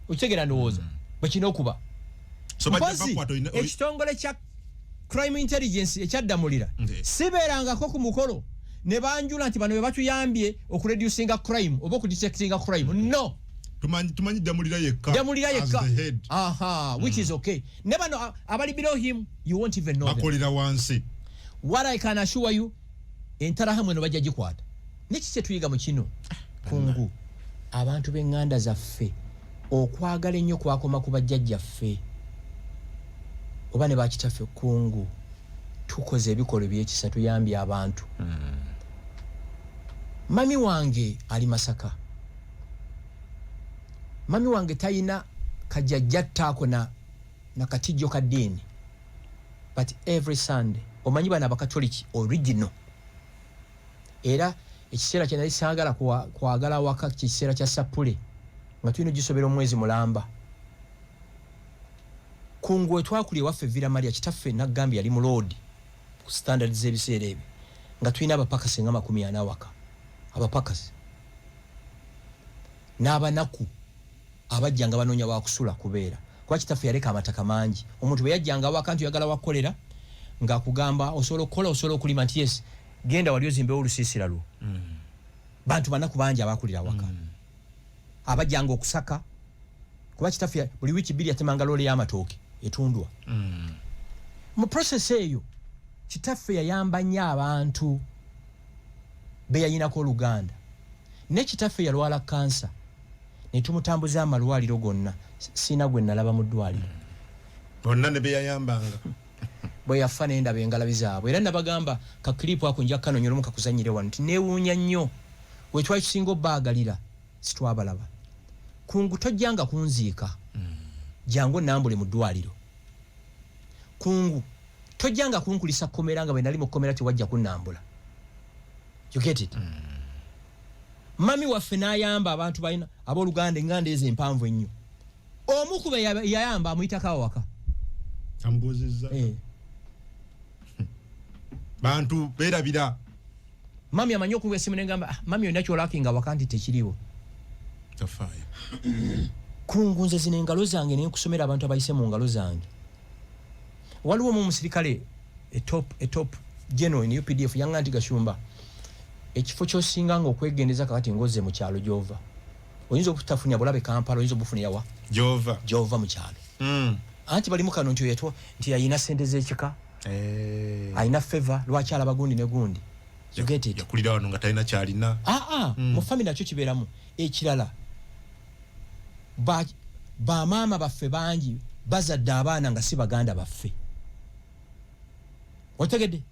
Okitegera ndowooza bwe kina okuba. So ekitongole kya crime intelligence ekyaddamulira sibeerangako ku mukolo ne banjula nti bano be batuyambye okureducinga crime oba okudetectinga crime. No. Tumanyi damulira yekka. Which is okay. Ne bano abali below him you won't even know. Bakolera wansi. What I can assure you entarahamwe no bajja gikwata. Niki kye tuyiga mu kino Kkungu abantu b'enganda zaffe okwagala ennyo kwakoma ku bajjajjaffe oba ne bakitaffe Kkungu tukoze ebikolo by'ekisa tuyambye abantu. Mami wange ali Masaka. Mami wange tayina kajjajja ttaako na nakatijjo ka ddiini, but every Sunday omanyi bana abakatoliki original. Era ekiseera kye nali saagala kwagala waka kiseera kya Sapule nga tulina gisobera omwezi mulamba. Kungwe twakulye waffe Villa Maria kitaffe nagambye yali mu load ku standard z'ebiseera ebyo nga tulina abapakasi nga 40 waka. Abapakasi n'abanaku abajjanga banoonya wakusula kubeera kuba kitaffe yaleka amataka mangi. Omuntu bwe yajjanga waka nti oyagala wakkolera ng'akugamba osobola okukola osobola okulima nti yes genda wali ozimbewo olusiisira lwo. Bantu banaku bangi abakulira waka abajjanga okusaka kuba kitaffe buli wiiki 2 yatemanga loole y'amatooke etundwa. Mu process eyo kitaffe yayamba nnyo abantu be yayinako Oluganda. Ne kitaffe yalwala kansa ne tumutambuza amalwaliro gonna sina gwe nalaba mu ddwaliro. Bonna ne be yayambanga. Bwe yafa n'endaba engalabi zaabwe. Era nabagamba ka clip ako nja kanonyera omu kakuzanyire wano nti neewuunya nnyo we twali tusinga obbaagalira sitwabalaba. Kungu tojjanga kunziika jangu nambule mu ddwaliro. Kungu tojjanga kunkulisa komera nga bwe nali mu komera tewajja kunnambula. You get it? Mami waffe n'ayamba abantu balina ab'Oluganda enganda ezo empanvu ennyo. Omu ku be yayamba amuyitako awaka. Ambozezza. Bantu beerabira. Mami amanyi okuba essimu n'engamba mami olina kyolakinga waka nti tekiriwo. Tafaayo. Kungu nze zino engalo zange ne nkusomera abantu abayise mu ngalo zange. Waliwo mu musirikale top general in UPDF yanga nti Gashumba. Ekifo ky'osinga nga okwegendeza kakati ngoze mu kyalo Jova. Oyinza okutafunya bulabe Kampala, oyinza obufunira wa? Jova mu kyalo. Anti bali mukano nti yetwa nti yayina sente z'ekika. Ayina favor lwaki alaba gundi ne gundi. You get it? Yakulira wano nga talina kyalina. Mu family nakyo kibeeramu. Ekirala. Ba mama baffe bangi bazadde abaana nga si baganda baffe. Otegedde?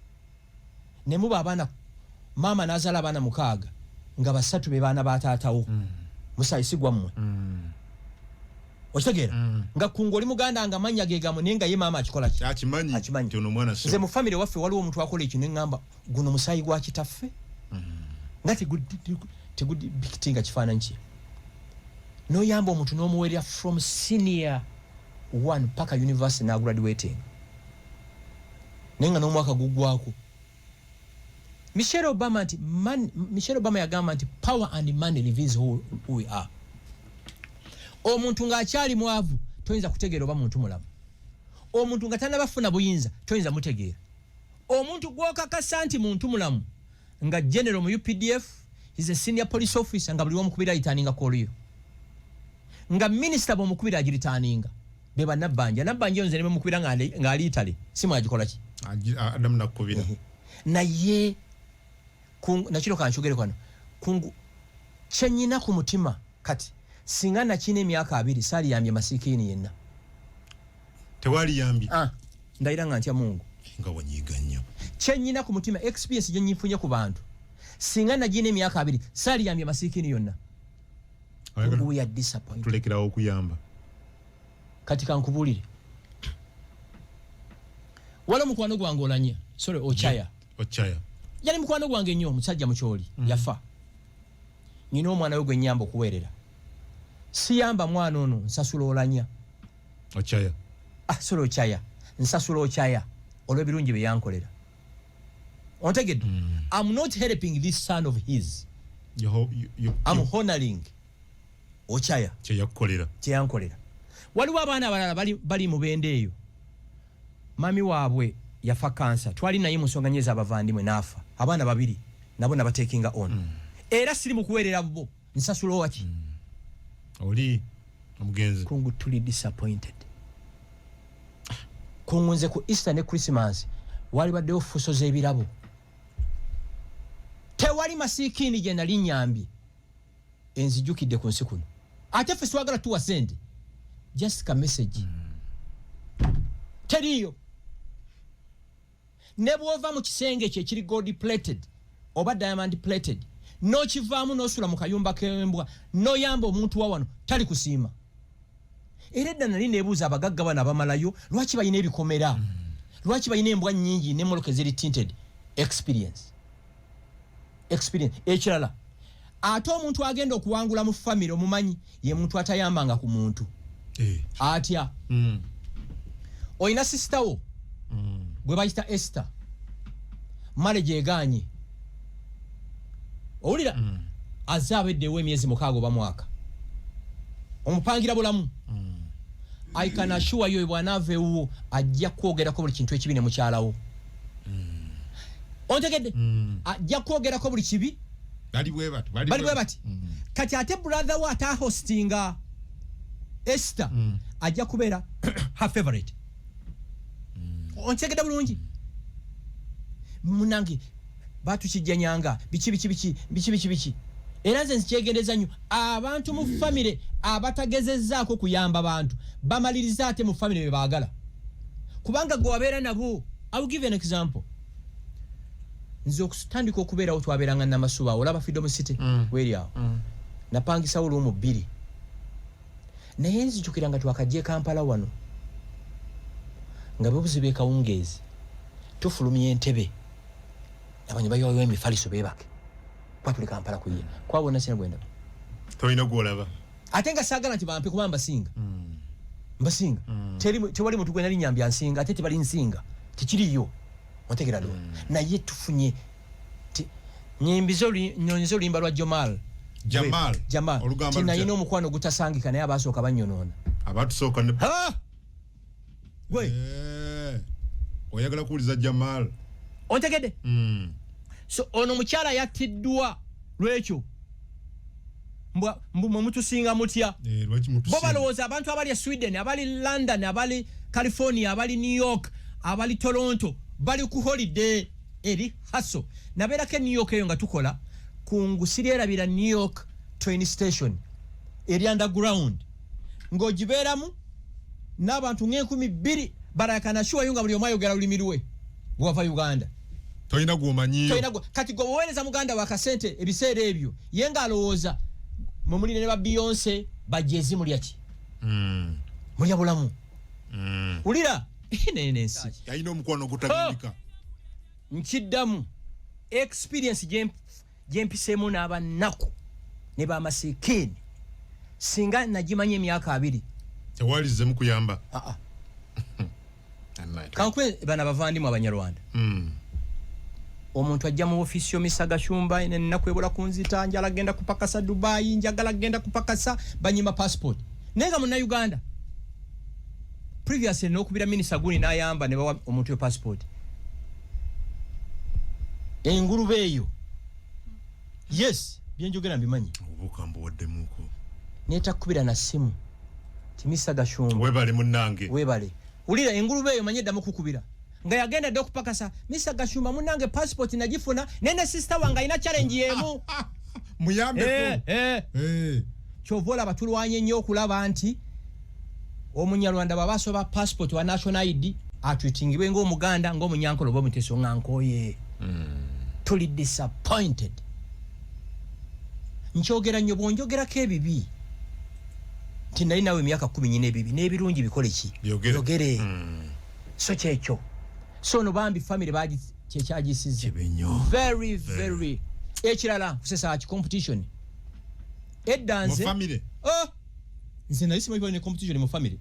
Ne muba abaana mama nazala abaana 6 nga 3 be baana ba taatawo. Musayisigwa mmwe. Otegera? Nga kungu oli muganda nga manya gegamu nenga ye mama akikola ki? Akimanyi. Tono mwana so. Nze mu family waffe waliwo omuntu akola ekintu ngamba guno musayi gwa kitaffe. Ngati tegudi bikitinga kifaananyi ki. No yamba omuntu n'omuwerya from senior 1 paka university na graduating. Nenga n'omwaka gugwako. Michelle Obama yagamba nti power and money reveals who we are. Omuntu ng'akyali mwavu toyinza kutegeera oba muntu mulamu. Omuntu nga tannabafuna buyinza toyinza mutegeera. Omuntu gw'okakasa nti muntu mulamu nga general mu UPDF is a senior police officer nga buli omukubira ayitaninga koliyo. Nga minister bw'omukubira agiritaninga be bannabbanja. Nabbanja nze ne mukubira ng'ali Italy simu agikola ki? Adamu nakubira. Naye kungu nakiro kanchogere kwano. Kungu kyenyina ku mutima kati singa nakina emyaka 2 sali yambye masikini yenna. Tewali yambi. Ndaira nga ntya Mungu. Nga wanyiga nnyo. Kyenyina ku mutima experience gye nyifunye ku bantu. Singa najina emyaka 2 sali yambye masikini yonna. We are disappointed. Tulekerawo okuyamba. Kati kankubulire. Wala mukwano gwange olanya. Sorry, Ochaya. Yali mukwano gwange nnyo omusajja mukyoli. Yafa. Nyina omwana we gwe nnyamba okuweerera. Siyamba mwana ono nsasula olanya. Ochaya. Sorry, Ochaya. Nsasula Ochaya. Olw'ebirungi bye yankolera. Ontegedde? I'm not helping this son of his. I'm honoring Ochaya. Kyeyankolera. Waliwo abaana abalala bali mu bende eyo. Mami waabwe yafa kansa. Twali naye mu nsonga nyeza abavandimwe n'afa. Abaana 2 nabo nabatekinga on. Era siri mu kuweerera bo. Nsasula waki? Oli omugenzi. Kungu tuli disappointed. Kungunze ku Easter ne Christmas wali baddeyo fuso z'ebirabo. Tewali masikini gye nali nyambi. Enzijukidde ku nsi kuno. Ate ffe twagala tuwa sente. Just ka message. Teriyo. Ne bw'ova mu kisenge kye kiri gold plated oba diamond plated no kivaamu n'osula mu kayumba k'embwa no yamba omuntu wa wano tali kusiima. era edda nali neebuuza abagagga bano abamalayo lwaki balina ebikomera lwaki balina embwa nnyingi n'emmoloka eziri tinted experience ekirala ate omuntu agenda okuwangula mu famire omumanyi ye muntu atayambanga ku muntu atya oyina sisita wo gwe bayita Esther marriage eganye owulira azze abeddewo emyezi 6 oba mwaka omupangira bulamu I can assure you bwanaaveewo ajja kwogerako buli kintu ekibi ne mukyalawo ontegedde ajja kwogerako buli kibi bali bwe bati kati ate brother we atahostinga Esther ajja kubeera her favorite ontegedde bulungi munange batukijjanyanga biki era nze nkyegendeza nnyo abantu mu famire abatagezezzaako kuyamba bantu bamaliriza ate mu famire be baagala kubanga gwe wabeera nabo. I will give an example. Nze okutandika okubeerawo twabeeranga Namasuba olaba Freedom City weri awo napangisawo luumu 2 naye nzijukira nga twakajje Kampala wano nga bebuzibe kawungeezi tufulumya entebe abanyi bayoyo emifaliso bebake kwatuli Kampala kuye kwabona sina gwenda toyina gwolaba ate nga saagala nti bampe kuba mbasinga tewali muntu gwena linyambya nsinga ate tebali nsinga tekiriyo otegera lo naye tufunye nyimbizo nyonyizo limba lwa Jamal tinayina omukwano gutasangika naye abasooka banyonoona abatusooka ne gwe oyagala kuuliza Jamal ontegedde so ono mukyala yattiddwa lwekyo mbwe mutusinga mutya bo balowooza abantu abali Sweden abali London abali California abali New York abali Toronto bali ku holiday eri haso nabeerako New York eyo nga tukola kungusiri erabira New York train station eri underground ng'ogibeeramu n'abantu ng'enkumi 2 barakana shuwa yunga buli omu ayogera lulimi lwe gwava Uganda toyina gw'omanyiyo kati gwe buweereza muganda wa kasente ebiseera ebyo ye nga alowooza mumulire ne ba Beyonce bajezi mulya ki mulya bulamu ulira nenensi yayina omukwano gutagambika nkiddamu experience gyempiseemu n'abannaku ne bamasikini singa nagimanya emyaka 2 tewalize mukuyamba kankwe bana bavandimu abanyarwanda omuntu ajja mu ofisi y'omisaga shumba ennaku ebola kunzita njala genda kupakasa Dubai njagala genda kupakasa banyima passport nenga mu Uganda previously n'okubira minister guni n'ayamba ne bawa omuntu yo passport engurube eyo yes byenjogera mbimanyi obukambo waddemuko netakubira na simu timisaga shumba webale munnange webale ulira engurube eyo manye ddamu kukubira nga yagenda dde okupakasa Mr. Gashumba munnange passport nagifuna nene sister wange alina challenge yemu muyambeko kyovola abatulwanye nnyo okulaba nti omunyarwanda babasoba passport wa national ID atwitingibwe ng'omuganda ng'omunyankolo oba omuteso nga nkoye tuli disappointed nkyogera nnyo bwonjogerako ebibi nti nali nawe emyaka 12 n'ebirungi bikole ki yogere so kyekyo so no bambi family baji kyekyagisizze very ekirala kusesa ki competition eddanze mu family nze nali simanyi ne competition mu family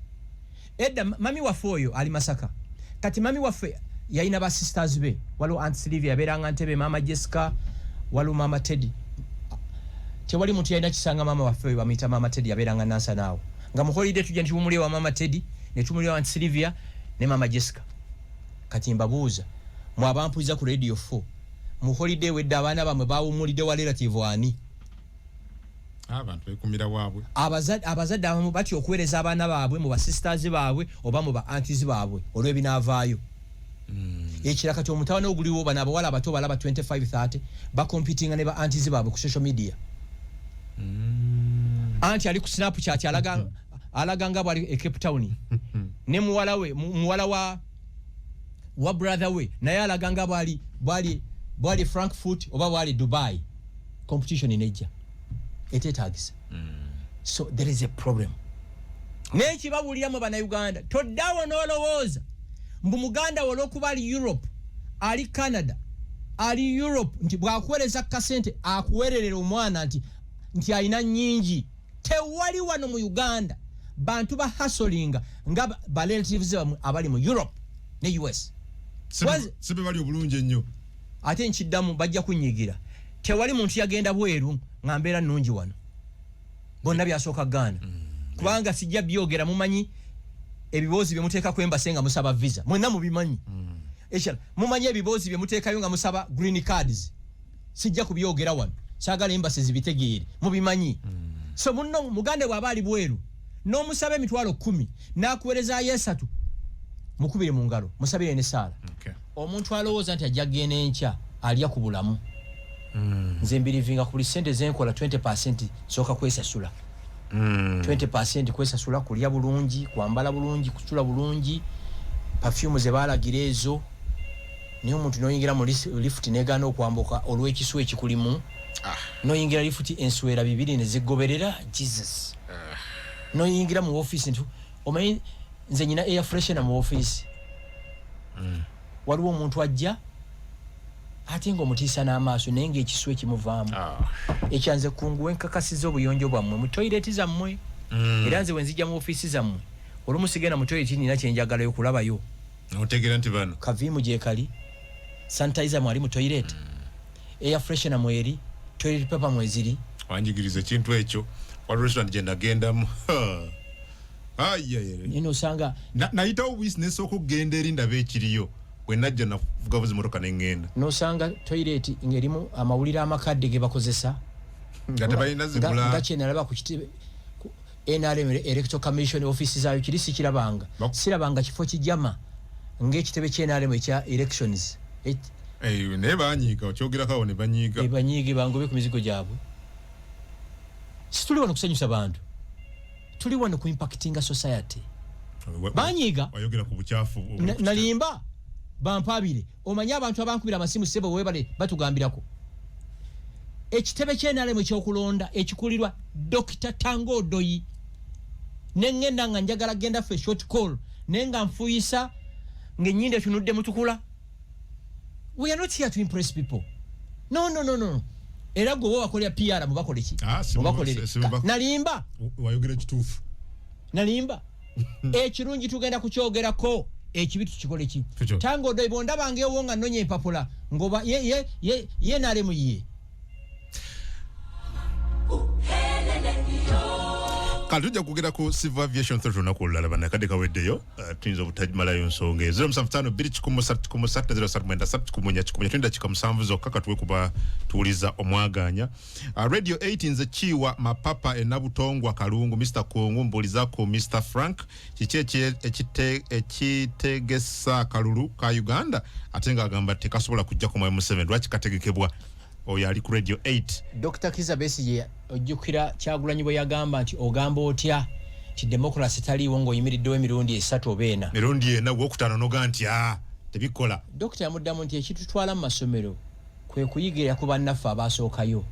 edda mami waffe oyo ali Masaka kati mami waffe yalina ba sisters be waliwo Aunt Sylvia yabeeranga Ntebe, Mama Jessica, waliwo Mama Teddy. Tewali muntu yalina kisanga mama waffe oyo bamuyita Mama Teddy yabeeranga Nansa naawo nga mu holiday tujja ntitumuliyo wa Mama Teddy ne tumuliyo Aunt Sylvia ne Mama Jessica. Kati mbabuuza mu abampuliza ku Radio 4 mu holiday wedda abaana bamwe baawumulidde wa relative wani abantu bekumira waabwe abazadde abamu batyo okuweereza abaana baabwe mu basisters baabwe oba mu ba aunties baabwe olw'ebinaavaayo ekiraka ky'omutawana oguliwo bano abawala abato balaba 25-30 bakompitinga ne ba aunties baabwe ku social media anti ali ku Snapchat alaga nga bwali e Cape Town ne muwala wa brother we naye alaga nga bwali Frankfurt oba bwali Dubai. Competition inejja etetagisa so there is a problem n'ekibabuliramu bannayuganda toddawo n'olowooza mbu muganda olw'okuba ali Europe ali Canada ali Europe nti bw'akuweereza kasente akuweererera omwana nti alina nnyingi. Tewali wano mu Uganda bantu ba hustlinga nga ba relatives bamwe abali mu Europe ne US. Sibe bali obulungi ennyo. Ate nkiddamu bajja kunyigira. Tewali muntu yagenda bweru nga mbeera nnungi wano. Bonna byasooka Ghana. Kubanga sijja byogera mumanyi ebibozi bye muteeka kwembase nga musaba visa. Mwenna mubimanyi. Eshala mumanyi ebibozi bye muteekayo nga musaba green cards. Sijja kubyogera wano. Saagala embase zibitegeere. Mubimanyi. So munno mugande bw'aba ali bweru n'omusaba emitwalo 10 n'akuweereza yesatu mukubire mu ngalo musabire ne saala. Omuntu alowooza nti ajja genda enkya alya ku bulamu. Nze mbirivinga ku sente zenkola 20% soka kwesasula. 20% kwesasula kulya bulungi, kwambala bulungi, kusula bulungi, perfume ze baalagira ezo. Niyo omuntu noyingira mu lift negana okwambuka olw'ekiswa ekikulimu. Noyingira lift enswera 2 ne zigoberera Jesus. Noyingira mu office ntu omanyi nze nyina air freshener mu office. Waliwo omuntu ajja ate ng'omutiisa n'amaaso naye ng'ekiswa ekimuvaamu. Ekyanze kunguwe nkakasiza obuyonjo bwammwe mu toilet zammwe. Era nze wenzijja mu office zammwe olumu sigenda mu toilet nina kyenjagalayo kulabayo. Otegeera nti bano kavimu gye kali sanitizer mwali mu toilet. Air freshener mweri toilet paper mweziri. Wanjigiriza ekintu ekyo wa restaurant gye nagendamu. Nino osanga nayitawo business okugenda eri ndaba ekiriyo bwe najja navuga buzi motoka n'engenda. Nosanga toilet ngerimu amawulire amakadde ge bakozesa nga tebalina zigula. Nga kyenalaba ku kitebe NRM Electoral Commission office zaayo kiri sikirabanga. Sirabanga kifo kijama ng'ekitebe ky'NRM ekya elections. Ne banyiiga okyogera kawo ne banyiiga. Banyiige bangobe ku mizigo gyabwe. Situli wano kusanyusa bantu. Tuli wano ku impactinga society. Banyiiga wayogera ku buchafu nalimba bampabire omanya abantu abankubira amasimu sebo webale batugambirako. Ekitebe ky'enalemu ekyokulonda ekikulirwa Dr. Tango Doyi nengenda nga njagala genda fe short call nenga nfuyisa ngenyinde tunudde mutukula. We are not here to impress people. No. Era gwe wakolya PR mubakole ki? Mubakolere. Nalimba wayogera kituufu. Nalimba ekirungi tugenda kukyogerako ekibitu kikole ki? Tango Doyi bonda bange wonga nonye empapula ngoba ye nalemu ye. Tujja kugera ku Civil Aviation Authority olunaku olulala bannakadde kaweddeyo tuyinza obutajimalayo nsonga 075 zokka katwekuba tuwuliza omwaganya. Radio 8 nze Chiwa Mapapa enabutongwa Kalungu Mr. Kungu mbuulizako Mr. Frank kiki ekitegesa kalulu ka Uganda ate nga agamba tekasobola kujja ku mwezi 7 lwaki kategekebwa oyo ali ku Radio 8. Dr. Kiza Besigye ojjukira Kyagulanyi bwe yagamba nti ogamba otya ti democracy taliiwo ng'oyimiriddewo emirundi 3 oba 4. Mirundi 4 gwokutaano noga nti tebikola. Dr. yamuddamu nti ekitutwala mu masomero kwe kuyigira ku bannaffe abaasookayo.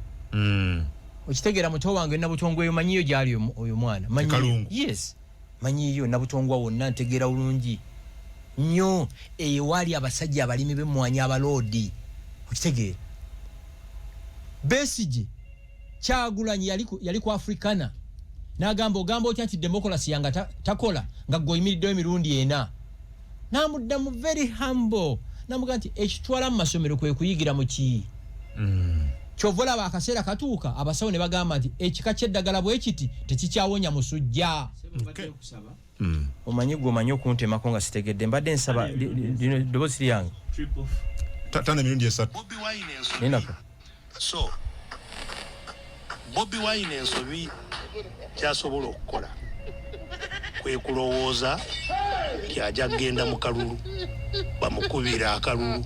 Okitegeera muto wange nabutongweyo manyiyo gyali oyo mwana. Manyiyo. Yes. Manyiyo nabutongwa wonna ntegeera bulungi nnyo eyo wali abasajja abalimi b'emmwanyi abaloodi. Okitegeera Besigye Kyagulanyi yali ku Africana n'agamba ogamba otya nti democracy yanga takola nga goyimiriddewo emirundi 4. N'amuddamu very humble n'amugamba nti ekitwala mu masomero kwe kuyigira mu ki? Kyova olaba akaseera katuuka abasawo ne bagamba nti ekika ky'eddagala bwe kiti tekikyawonya musujja. Omanyi gwe omanyi okuntemako nga sitegedde mbadde nsaba ddoboozi lyange. Tana emirundi 3. Ninako. So Bobi Wine ensobi kyasobola okukola kwe kulowooza kyajja kgenda mu kalulu bamukubira akalulu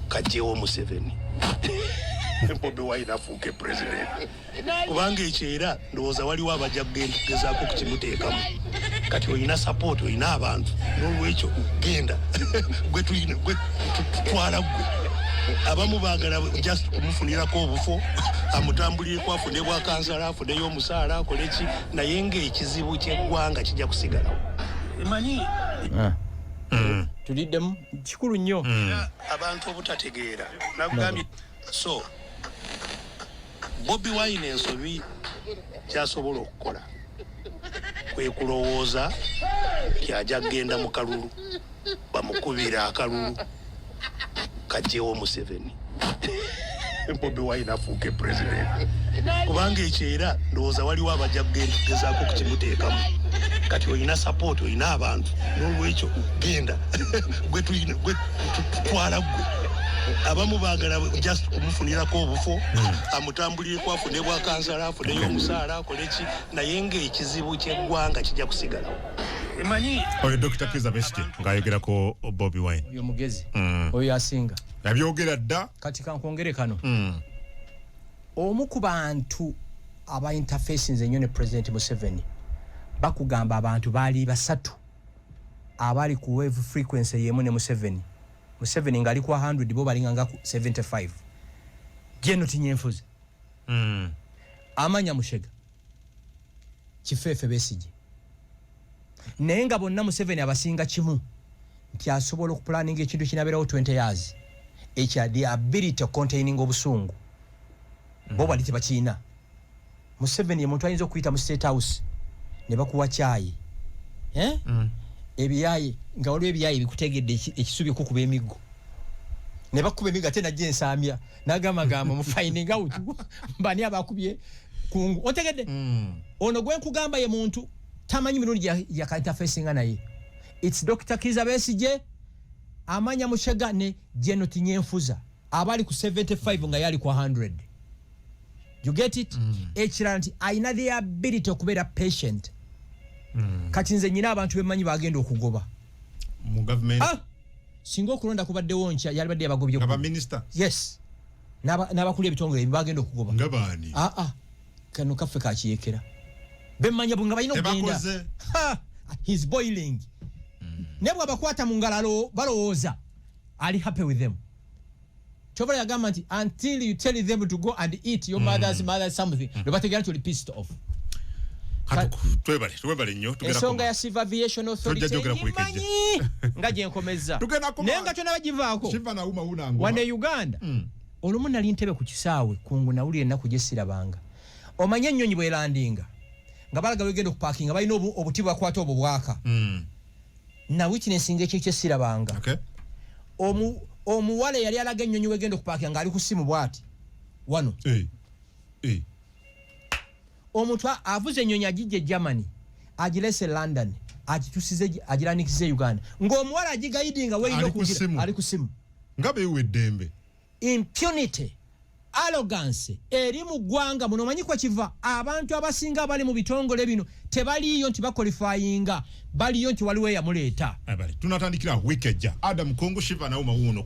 kajjewo Museveni Bobi Wine afuuke president kubanga ekyo era ndowooza waliwo abajja kugezaako kukimuteekamu kati olina support olina abantu n'olwekyo genda gwe tutwala gwe abamu baagala just kumufunirako obufo amutambulireko afune bwa kansala afuneyo omusaala akoleki naye ng'ekizibu ky'eggwanga kijja kusigalawo emanyi tuliddemu kikulu nnyo abantu obutategeera nagambye so Bobi Wine ensobi kyasobola okukola kwe kulowooza kyajja kgenda mu kalulu bamukubira akalulu kajjewo Museveni Bobi Wine afuuke president kubanga ekyo era ndowooza waliwo abajja kugezaako okukimuteekamu kati olina support olina abantu n'olwekyo genda gwe tutwala gwe abamu baagala just kumufunirako obufo amutambulireko afune bwa kansala afuneyo omusaala akoleki naye ng'ekizibu ky'eggwanga kijja kusigalawo emanyi oyo Dr. Kizza Besigye ng'ayogerako Bobi Wine oyo mugezi oyo asinga yabyogera dda kati kankwongere kano omu ku bantu aba interfaces ennyo ne President Museveni bakugamba abantu baali basatu abali ku wave frequency yemu ne Museveni ngali kwa 100 bo balinga nga 75 geno tinyenfuza amanya Mushega Kifeefe Besigye naye nga bonna Museveni abasinga kimu nti asobola okupulaninga ekintu kinabeerawo 20 years ekya the ability of containing obusungu bo bali tebakiina Museveni ye muntu ayinza okuyita mu State House ne bakuwa kyayi ebiyayi nga waliwo ebiyayi bikutegedde ekisubi kukuba emiggo ne bakuba emiggo ate najja ensaamya n'agamba mu finding out mbani abakubye kungu otegedde ono gwe nkugamba ye muntu tamanyi mirundi ya interfacing naye it's Dr. Kizza Besigye amanya Mushega ne Jeno Tinyenfuza abali ku 75 nga yali kwa 100 you get it ekiranti aina the ability okubeera patient kati nze nyina abantu bemanyi bagenda okugoba mu government singa okulonda kubaddewo nkya yali badde abagobye aba minister yes n'abakulu ebitongole bagenda okugoba ngabani kano kaffe kakiyekera bemmanya bunga balina okugenda he's boiling nebwe abakwata mu ngalalo balowooza ali happy with them chobola yagamba nti until you tell them to go and eat your mother's something lobategera nti oli pissed off twebale nnyo ensonga ya Civil Aviation Authority imanyi nga gyenkomeza naye nga kyona bagivaako wane Uganda olumu nali ntebe ku kisaawe kungu nawulira ennaku gyesirabanga omanye ennyonyi bwelandinga nga balaga wegenda okupaakinga balina obuti bwakwata obwo bwaka na witnessinga ekyo kyesirabanga omuwala yali alaga ennyonyi wegenda okupaakinga nga ali ku simu bwati wano omuntu avuze ennyonyi agijje Germany agilese London agitusize agiranikize Uganda ng'omuwala agigayidinga weeyina okugira ali ku simu nga beewe eddembe impunity arrogance eri mu ggwanga muno manyi kwa kiva abantu abasinga abali mu bitongole bino tebaliyo nti baqualifyinga baliyo nti waliwo eyamuleeta tunatandikira wiki ejja Adam Kongo Shiva nawo mawuno